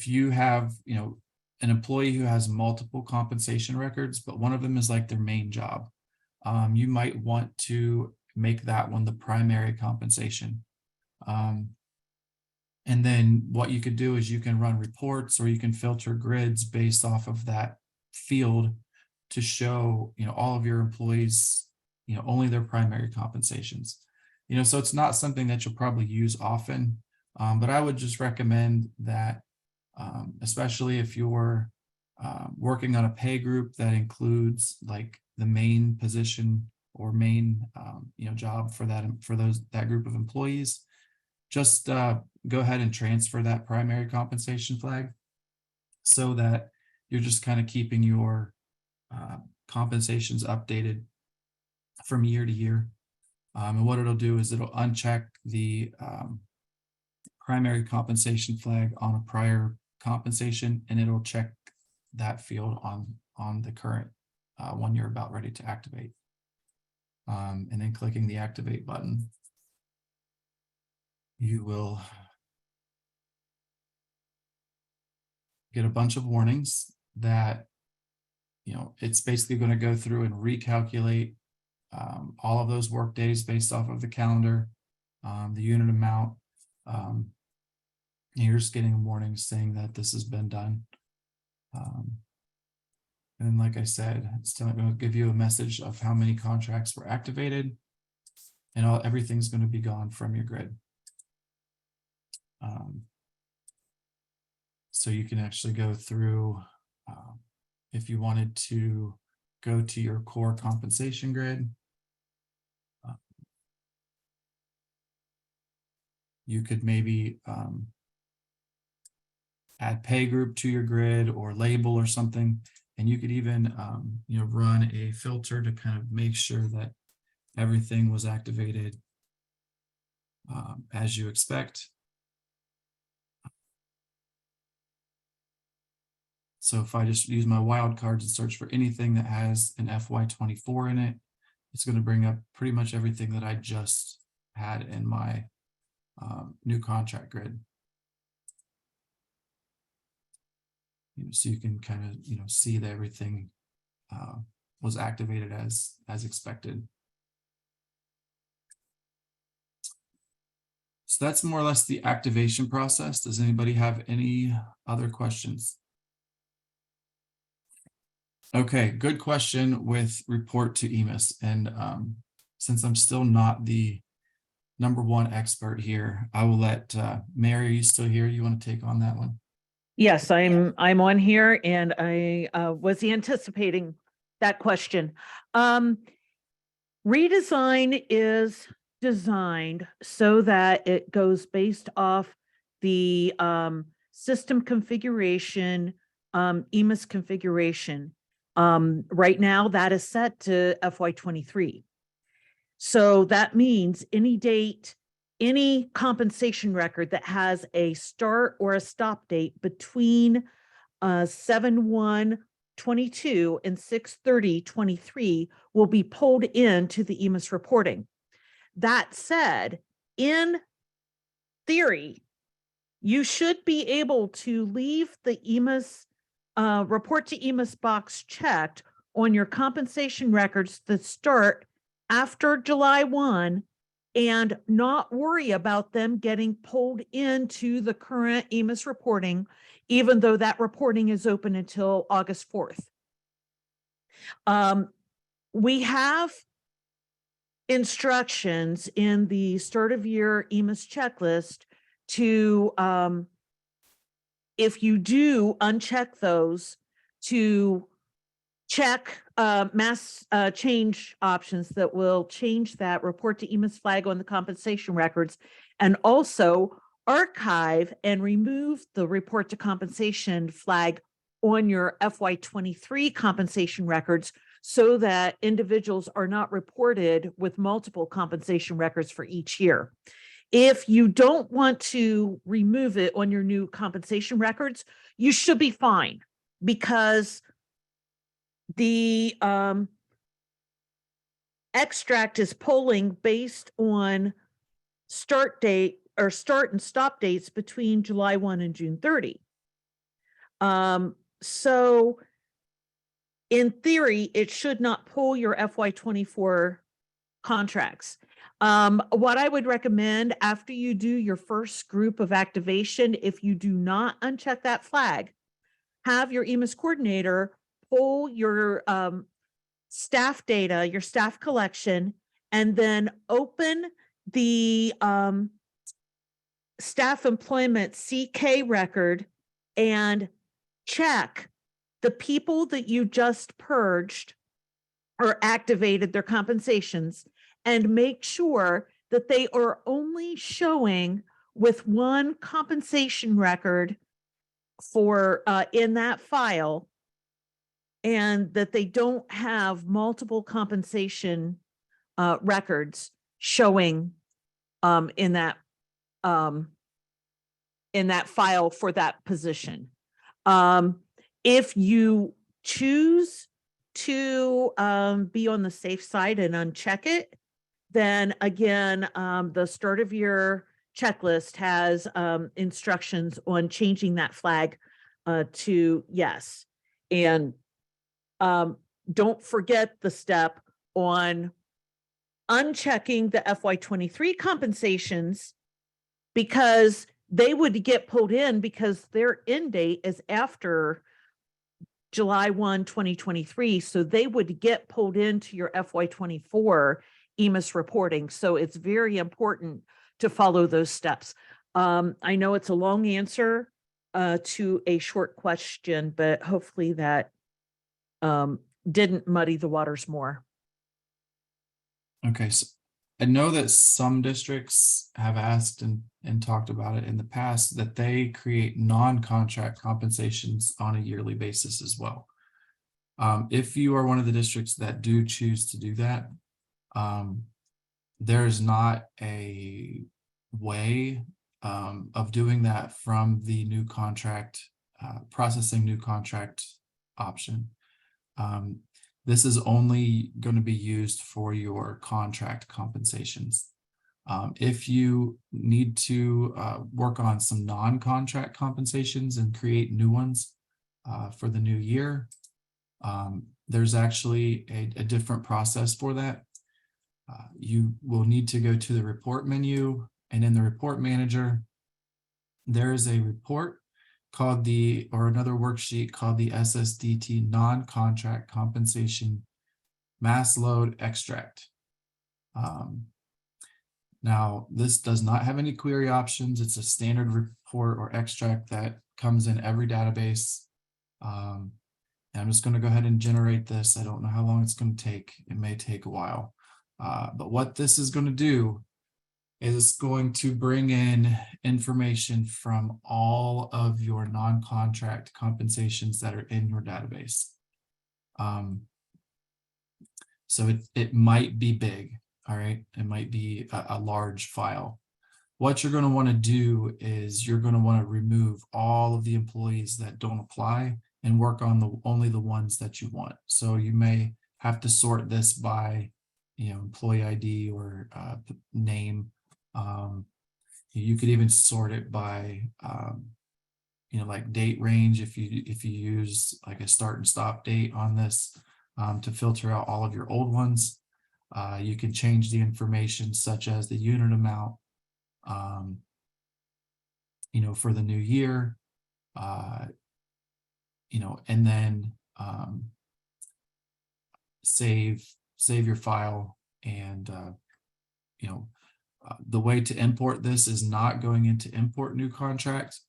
you have, an employee who has multiple compensation records, but one of them is like their main job, you might want to make that one the primary compensation. And then what you could do is you can run reports, or you can filter grids based off of that field to show, all of your employees, only their primary compensations. So it's not something that you'll probably use often, but I would just recommend that, especially if you're working on a pay group that includes like the main position or main, job for that group of employees, just go ahead and transfer that primary compensation flag, so that you're just kind of keeping your compensations updated from year to year. And what it'll do is it'll uncheck the primary compensation flag on a prior compensation, and it'll check that field on the current one you're about ready to activate. And then clicking the activate button, you will get a bunch of warnings that it's basically going to go through and recalculate all of those work days based off of the calendar, the unit amount. You're just getting a warning saying that this has been done. And like I said, it's still going to give you a message of how many contracts were activated, and everything's going to be gone from your grid. So you can actually go through, if you wanted to go to your core compensation grid, you could maybe add pay group to your grid or label or something. And you could even, run a filter to kind of make sure that everything was activated as you expect. So if I just use my wildcards and search for anything that has an FY24 in it, it's going to bring up pretty much everything that I just had in my new contract grid. So you can kind of, see that everything was activated as expected. So that's more or less the activation process. Does anybody have any other questions? Okay, good question with report to EMIS. And since I'm still not the #1 expert here, I will let Mary, are you still here? You want to take on that one? Yes, I'm on here, and I was anticipating that question. Redesign is designed so that it goes based off the system configuration, EMIS configuration. Right now, that is set to FY23. So that means any date, any compensation record that has a start or a stop date between 7/1/22 and 6/30/23 will be pulled into the EMIS reporting. That said, in theory, you should be able to leave the EMIS report to EMIS box checked on your compensation records that start after July 1 and not worry about them getting pulled into the current EMIS reporting, even though that reporting is open until August 4th. We have instructions in the start of year EMIS checklist to, if you do uncheck those, to check mass change options that will change that report to EMIS flag on the compensation records, and also archive and remove the report to compensation flag on your FY23 compensation records so that individuals are not reported with multiple compensation records for each year. If you don't want to remove it on your new compensation records, you should be fine, because the extract is pulling based on start date or start and stop dates between July 1 and June 30. So in theory, it should not pull your FY24 contracts. What I would recommend after you do your first group of activation, if you do not uncheck that flag, have your EMIS coordinator pull your staff data, your staff collection, and then open the staff employment CK record and check the people that you just purged or activated their compensations, and make sure that they are only showing with one compensation record for in that file, and that they don't have multiple compensation records showing in that file for that position. If you choose to be on the safe side and uncheck it, then again, the start of year checklist has instructions on changing that flag to yes. And Don't forget the step on unchecking the FY23 compensations, because they would get pulled in because their end date is after July 1, 2023. So they would get pulled into your FY24 EMIS reporting. So it's very important to follow those steps. I know it's a long answer to a short question, but hopefully that didn't muddy the waters more. Okay, so I know that some districts have asked and talked about it in the past that they create non-contract compensations on a yearly basis as well. If you are one of the districts that do choose to do that, there is not a way of doing that from the new contract, processing new contract option. This is only going to be used for your contract compensations. If you need to work on some non-contract compensations and create new ones for the new year, there's actually a different process for that. You will need to go to the report menu, and in the report manager, there is a report called or another worksheet called the SSDT non-contract compensation mass load extract. Now, this does not have any query options. It's a standard report or extract that comes in every database. And I'm just going to go ahead and generate this. I don't know how long it's going to take. It may take a while. But what this is going to do is it's going to bring in information from all of your non-contract compensations that are in your database. So it might be big, all right? It might be a large file. What you're going to want to do is you're going to want to remove all of the employees that don't apply and work on only the ones that you want. So you may have to sort this by, employee ID or name. You could even sort it by, like date range. If you use like a start and stop date on this to filter out all of your old ones, you can change the information such as the unit amount, for the new year, and then save your file. And the way to import this is not going into import new contract.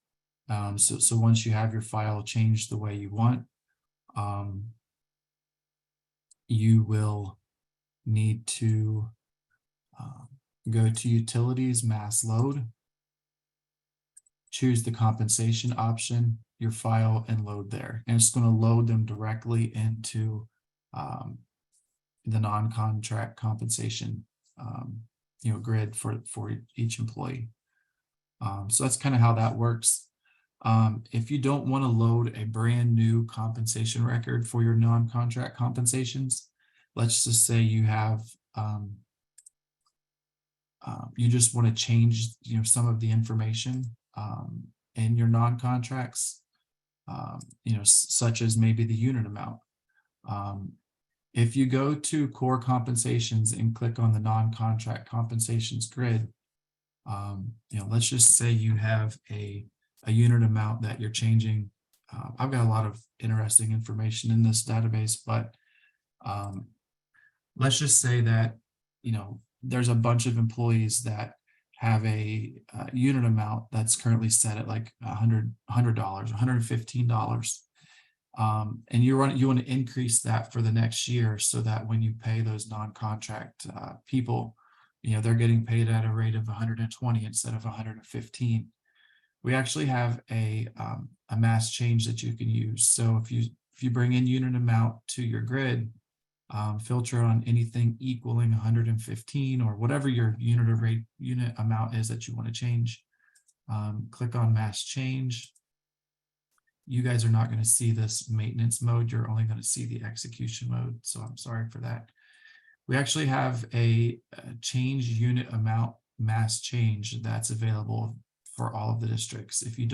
So once you have your file changed the way you want, you will need to go to utilities, mass load, choose the compensation option, your file, and load there. And it's going to load them directly into the non-contract compensation grid for each employee. So that's kind of how that works. If you don't want to load a brand new compensation record for your non-contract compensations, let's just say you have you just want to change some of the information in your non-contracts, such as maybe the unit amount. If you go to core compensations and click on the non-contract compensations grid, let's just say you have a unit amount that you're changing. I've got a lot of interesting information in this database, but let's just say that, there's a bunch of employees that have a unit amount that's currently set at like $100, $115. And you want to increase that for the next year so that when you pay those non-contract people, they're getting paid at a rate of 120 instead of 115. We actually have a mass change that you can use. So if you bring in unit amount to your grid, filter on anything equaling 115 or whatever your unit amount is that you want to change. Click on mass change. You guys are not going to see this maintenance mode. You're only going to see the execution mode. So I'm sorry for that. We actually have a change unit amount mass change that's available for all of the districts. If you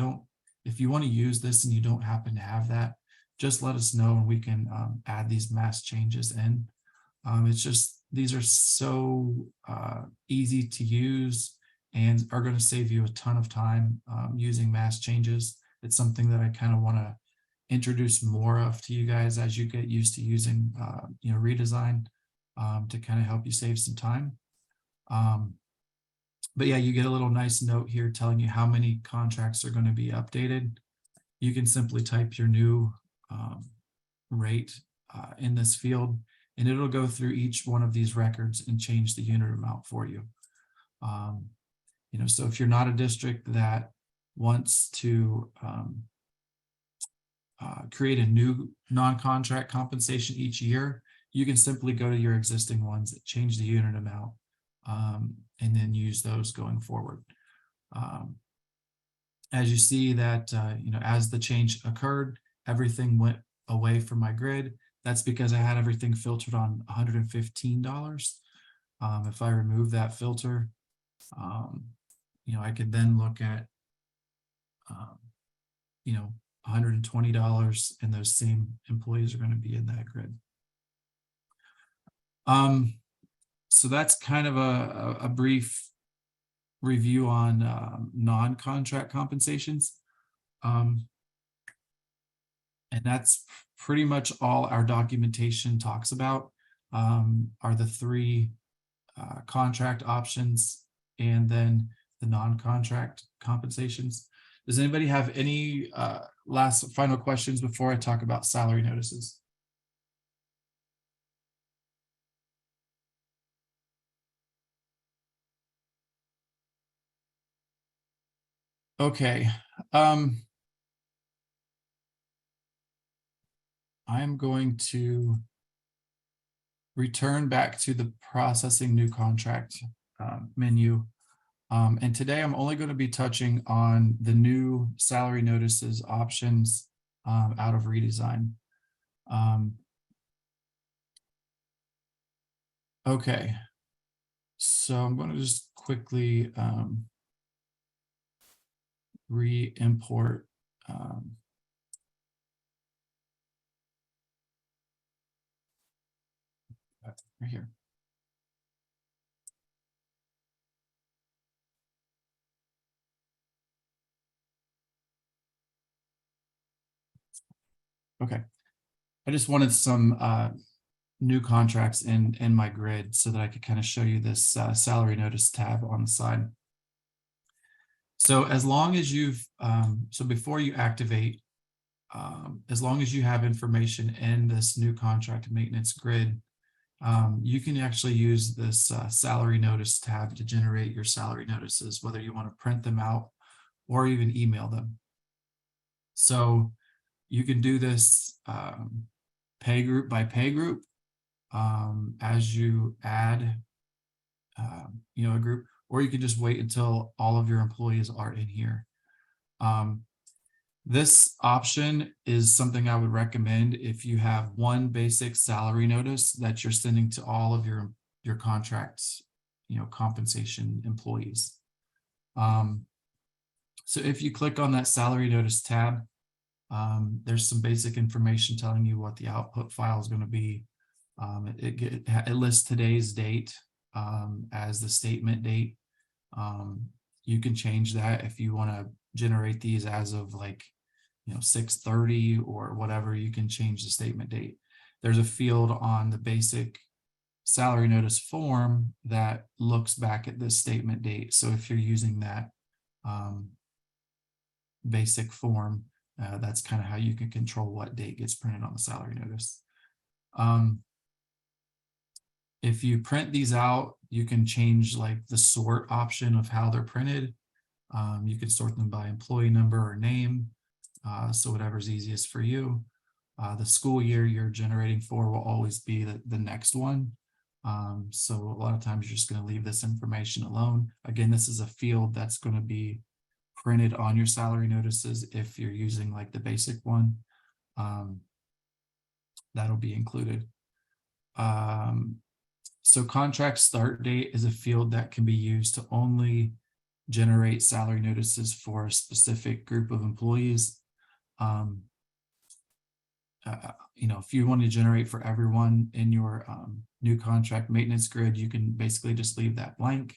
want to use this and you don't happen to have that, just let us know and we can add these mass changes in. It's just, these are so easy to use and are going to save you a ton of time using mass changes. It's something that I kind of want to introduce more of to you guys as you get used to using redesign to kind of help you save some time. But yeah, you get a little nice note here telling you how many contracts are going to be updated. You can simply type your new rate in this field, and it'll go through each one of these records and change the unit amount for you. So if you're not a district that wants to create a new non-contract compensation each year, you can simply go to your existing ones that change the unit amount and then use those going forward. As you see that, as the change occurred, everything went away from my grid. That's because I had everything filtered on $115. If I remove that filter, I could then look at, $120, and those same employees are going to be in that grid. So that's kind of a brief review on non-contract compensations. And that's pretty much all our documentation talks about, are the three contract options and then the non-contract compensations. Does anybody have any final questions before I talk about salary notices? Okay. I'm going to return back to the processing new contract menu. And today I'm only going to be touching on the new salary notices options out of redesign. Okay, so I'm going to just quickly re-import right here. Okay, I just wanted some new contracts in my grid so that I could kind of show you this salary notice tab on the side. So as long as you've, so before you activate, as long as you have information in this new contract maintenance grid, you can actually use this salary notice tab to generate your salary notices, whether you want to print them out or even email them. So you can do this pay group by pay group as you add a group, or you can just wait until all of your employees are in here. This option is something I would recommend if you have one basic salary notice that you're sending to all of your contracts, compensation employees. So if you click on that salary notice tab, there's some basic information telling you what the output file is going to be. It lists today's date as the statement date. You can change that if you want to generate these as of 6:30 or whatever. You can change the statement date. There's a field on the basic salary notice form that looks back at this statement date. So if you're using that basic form, that's kind of how you can control what date gets printed on the salary notice. If you print these out, you can change the sort option of how they're printed. You can sort them by employee number or name. So whatever's easiest for you. The school year you're generating for will always be the next one. So a lot of times you're just going to leave this information alone. Again, this is a field that's going to be printed on your salary notices. If you're using the basic one, that'll be included. So contract start date is a field that can be used to only generate salary notices for a specific group of employees. if you want to generate for everyone in your new contract maintenance grid, you can basically just leave that blank.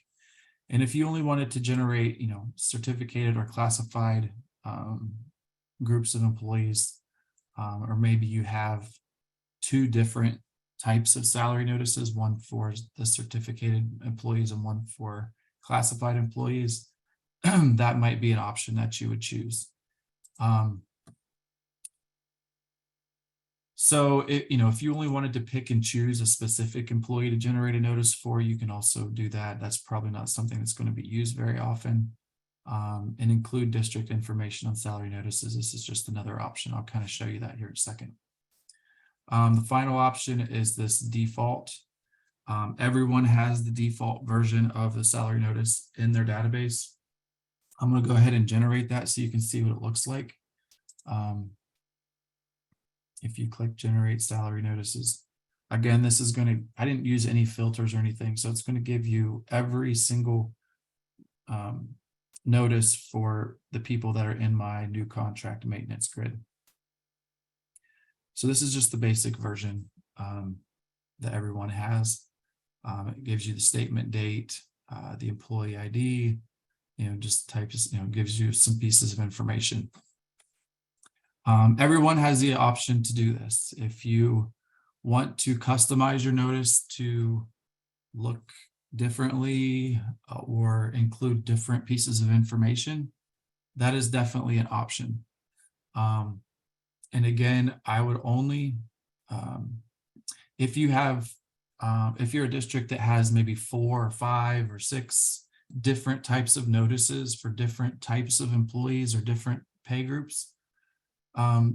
And if you only wanted to generate, certificated or classified groups of employees, or maybe you have two different types of salary notices, one for the certificated employees and one for classified employees, that might be an option that you would choose. So if you only wanted to pick and choose a specific employee to generate a notice for, you can also do that. That's probably not something that's going to be used very often. And include district information on salary notices. This is just another option. I'll kind of show you that here in a second. The final option is this default. Everyone has the default version of the salary notice in their database. I'm going to go ahead and generate that so you can see what it looks like. If you click generate salary notices, again, this is going to, I didn't use any filters or anything, so it's going to give you every single notice for the people that are in my new contract maintenance grid. So this is just the basic version that everyone has. It gives you the statement date, the employee ID, just types, gives you some pieces of information. Everyone has the option to do this. If you want to customize your notice to look differently or include different pieces of information, that is definitely an option. And again, I would only, if you're a district that has maybe 4 or 5 or 6 different types of notices for different types of employees or different pay groups,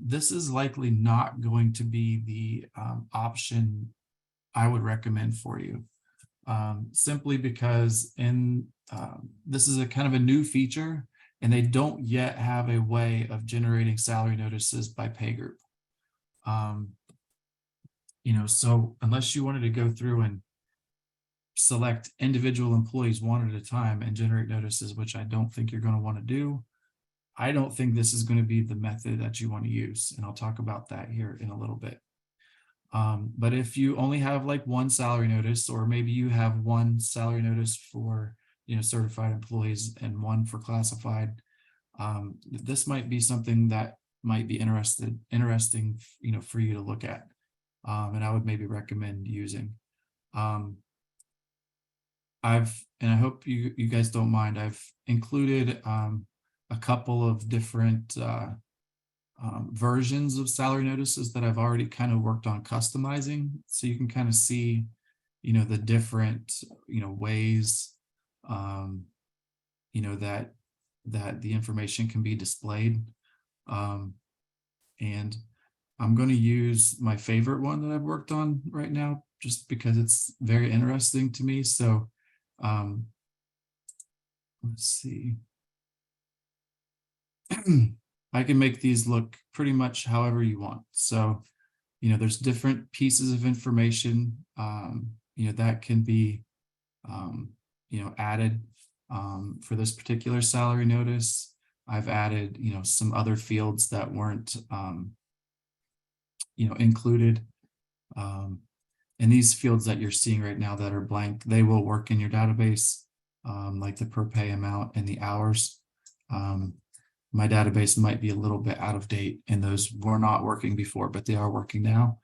this is likely not going to be the option I would recommend for you. Simply because this is a kind of a new feature, and they don't yet have a way of generating salary notices by pay group. So unless you wanted to go through and select individual employees one at a time and generate notices, which I don't think you're going to want to do, I don't think this is going to be the method that you want to use. And I'll talk about that here in a little bit. But if you only have like one salary notice, or maybe you have one salary notice for certified employees and one for classified, this might be something that might be interesting for you to look at, and I would maybe recommend using. And I hope you guys don't mind, I've included a couple of different versions of salary notices that I've already kind of worked on customizing, so you can kind of see the different ways that the information can be displayed. And I'm going to use my favorite one that I've worked on right now just because it's very interesting to me. So let's see. I can make these look pretty much however you want. So, there's different pieces of information, that can be, added for this particular salary notice. I've added, some other fields that weren't, included. And these fields that you're seeing right now that are blank, they will work in your database, like the per pay amount and the hours. My database might be a little bit out of date, and those were not working before, but they are working now.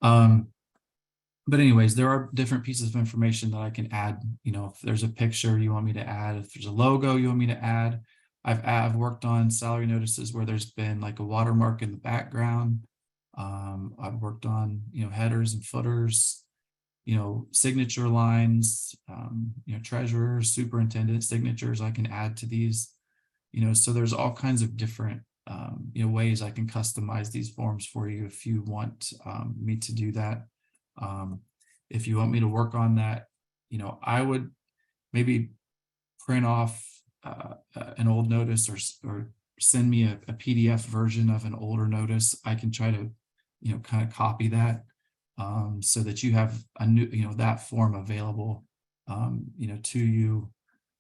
But anyways, there are different pieces of information that I can add. If there's a picture you want me to add, if there's a logo you want me to add. I've worked on salary notices where there's been like a watermark in the background. I've worked on, headers and footers, signature lines, treasurer, superintendent signatures I can add to these. So there's all kinds of different, ways I can customize these forms for you if you want me to do that. If you want me to work on that, I would maybe print off an old notice or send me a PDF version of an older notice. I can try to, kind of copy that so that you have a new, that form available, to you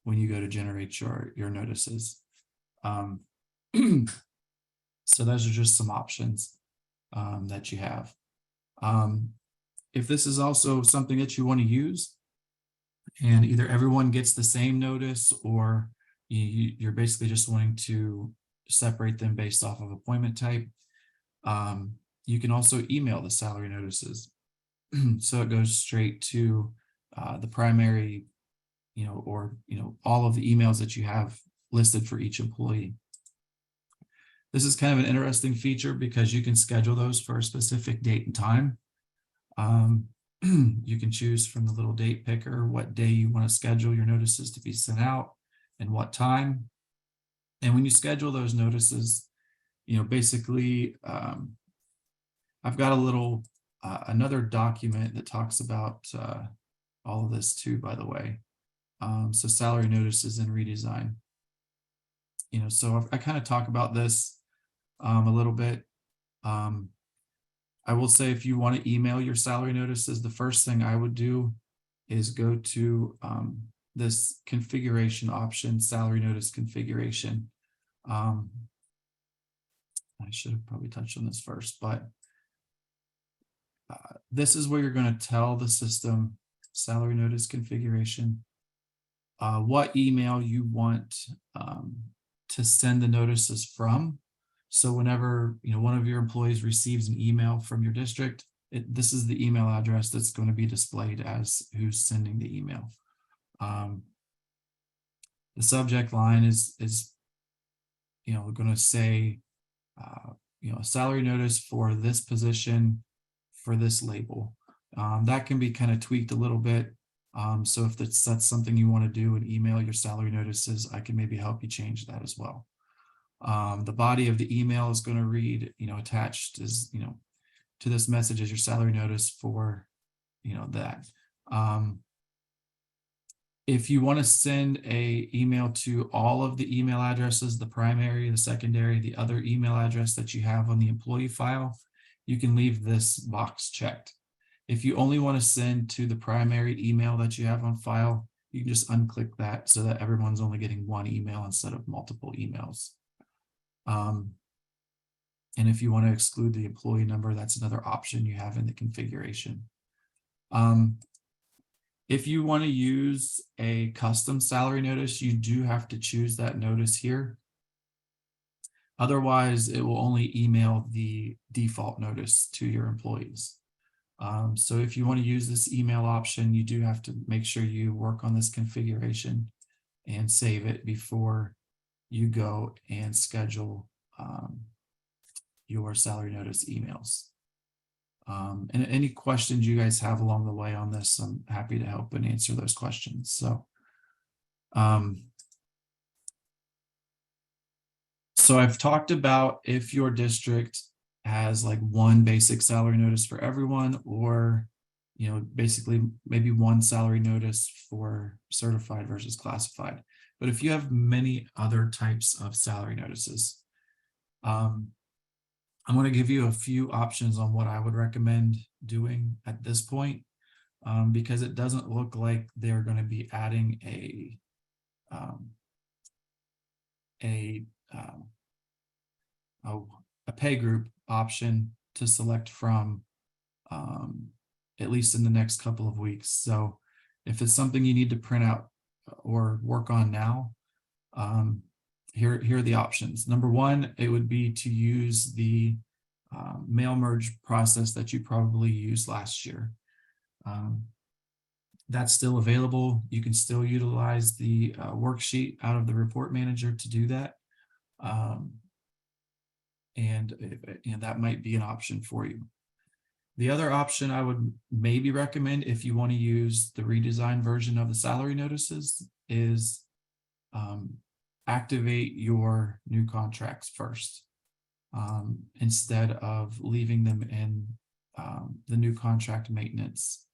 when you go to generate your notices. So those are just some options. that you have. If this is also something that you want to use, and either everyone gets the same notice, or you're basically just wanting to separate them based off of appointment type, you can also email the salary notices. So it goes straight to the primary, or all of the emails that you have listed for each employee. This is kind of an interesting feature because you can schedule those for a specific date and time. You can choose from the little date picker what day you want to schedule your notices to be sent out and what time. And when you schedule those notices, basically, I've got a little another document that talks about all of this too, by the way. So salary notices and redesign. So I kind of talk about this a little bit. I will say, if you want to email your salary notices, the first thing I would do is go to this configuration option, salary notice configuration. I should have probably touched on this first, but this is where you're going to tell the system, salary notice configuration, what email you want to send the notices from. So whenever one of your employees receives an email from your district, this is the email address that's going to be displayed as who's sending the email. The subject line is going to say a salary notice for this position for this label. That can be kind of tweaked a little bit. So if that's something you want to do and email your salary notices, I can maybe help you change that as well. The body of the email is going to read, attached is, to this message is your salary notice for, that. If you want to send a email to all of the email addresses, the primary, the secondary, the other email address that you have on the employee file, you can leave this box checked. If you only want to send to the primary email that you have on file, you can just unclick that so that everyone's only getting one email instead of multiple emails. And if you want to exclude the employee number, that's another option you have in the configuration. If you want to use a custom salary notice, you do have to choose that notice here. Otherwise, it will only email the default notice to your employees. So if you want to use this email option, you do have to make sure you work on this configuration and save it before you go and schedule your salary notice emails. And any questions you guys have along the way on this, I'm happy to help and answer those questions. So, so I've talked about if your district has like one basic salary notice for everyone, or basically maybe one salary notice for certified versus classified. But if you have many other types of salary notices, I'm going to give you a few options on what I would recommend doing at this point, because it doesn't look like they're going to be adding a pay group option to select from, at least in the next couple of weeks. So if it's something you need to print out or work on now, here are the options. Number one, it would be to use the mail merge process that you probably used last year. That's still available. You can still utilize the worksheet out of the report manager to do that. And that might be an option for you. The other option I would maybe recommend, if you want to use the redesigned version of the salary notices, is activate your new contracts first, instead of leaving them in the new contract maintenance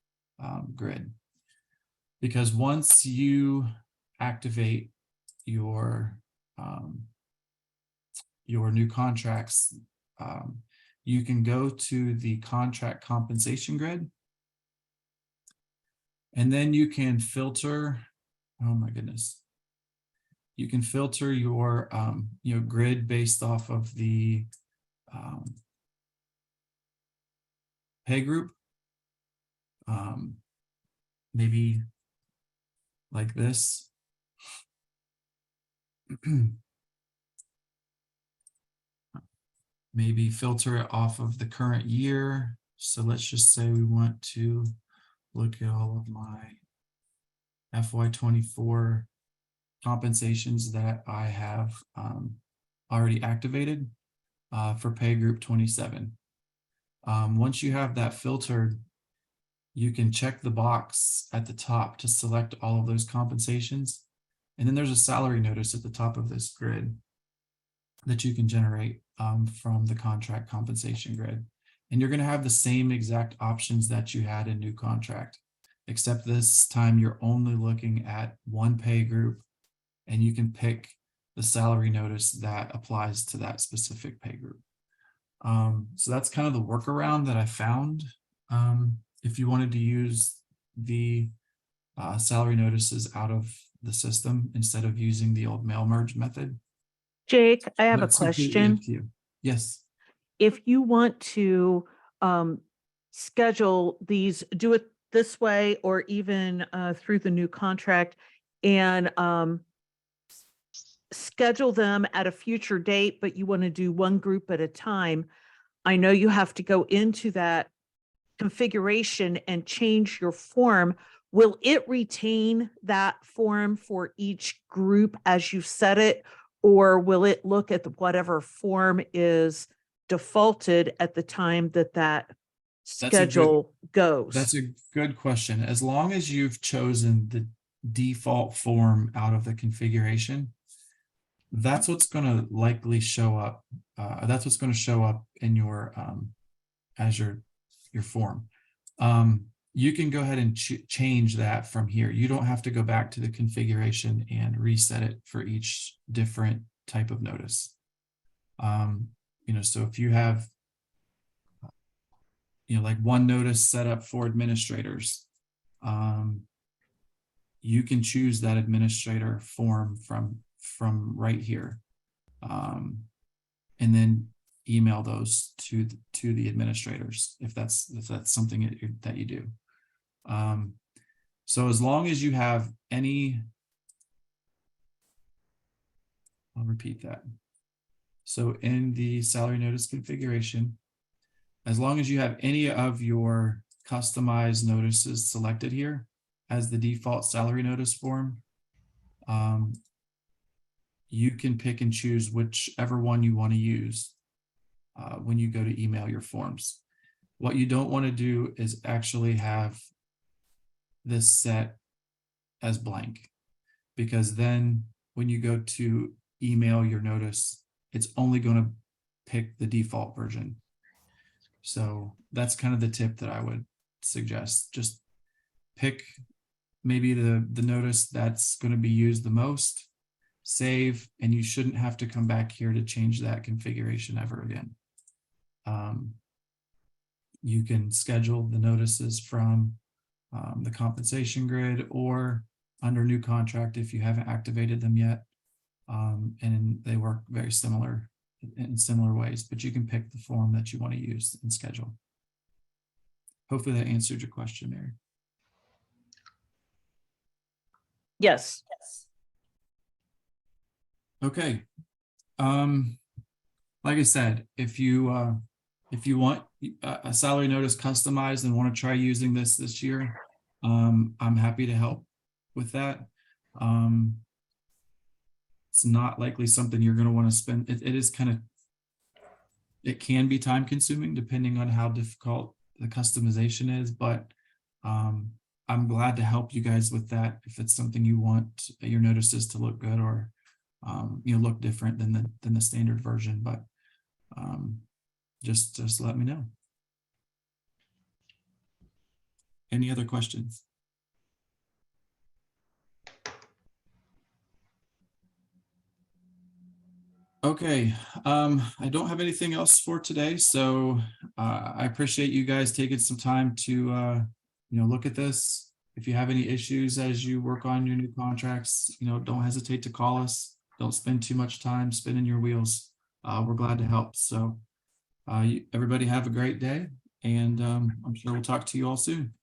grid. Because once you activate your new contracts, you can go to the contract compensation grid, and then you can filter. Oh my goodness. You can filter your grid based off of the pay group. Maybe like this. Maybe filter it off of the current year. So let's just say we want to look at all of my FY24 compensations that I have already activated for pay group 27. Once you have that filtered, you can check the box at the top to select all of those compensations. And then there's a salary notice at the top of this grid that you can generate from the contract compensation grid. And you're going to have the same exact options that you had in new contract, except this time you're only looking at one pay group, and you can pick the salary notice that applies to that specific pay group. So that's kind of the workaround that I found. If you wanted to use the salary notices out of the system instead of using the old mail merge method. Jake, I have a That's completely question. up to you. Yes. If you want to schedule these, do it this way or even through the new contract and schedule them at a future date, but you want to do one group at a time, I know you have to go into that configuration and change your form. Will it retain that form for each group as you set it, or will it look at whatever form is defaulted at the time that That's schedule goes? That's a good question. As long as you've chosen the default form out of the configuration, that's what's going to likely show up. That's what's going to show up in your as your form. You can go ahead and change that from here. You don't have to go back to the configuration and reset it for each different type of notice. So if you have, like one notice set up for administrators, you can choose that administrator form from right here, and then email those to the administrators if that's something that you do. So as long as you have any, I'll repeat that. So in the salary notice configuration, as long as you have any of your customized notices selected here as the default salary notice form, you can pick and choose whichever one you want to use when you go to email your forms. What you don't want to do is actually have this set as blank, because then when you go to email your notice, it's only going to pick the default version. So that's kind of the tip that I would suggest. Just pick maybe the notice that's going to be used the most, save, and you shouldn't have to come back here to change that configuration ever again. You can schedule the notices from the compensation grid or under new contract if you haven't activated them yet. And they work very similar in similar ways, but you can pick the form that you want to use and schedule. Hopefully that answered your question, Mary. Yes. Okay. Like I said, if you want a salary notice customized and want to try using this year, I'm happy to help with that. It's not likely something you're going to want to spend. It is it can be time consuming depending on how difficult the customization is, but I'm glad to help you guys with that if it's something you want your notices to look good or look different than the standard version. But just let me know. Any other questions? Okay, I don't have anything else for today, so I appreciate you guys taking some time to look at this. If you have any issues as you work on your new contracts, don't hesitate to call us. Don't spend too much time spinning your wheels. We're glad to help. So everybody have a great day, And I'm sure we'll talk to you all soon.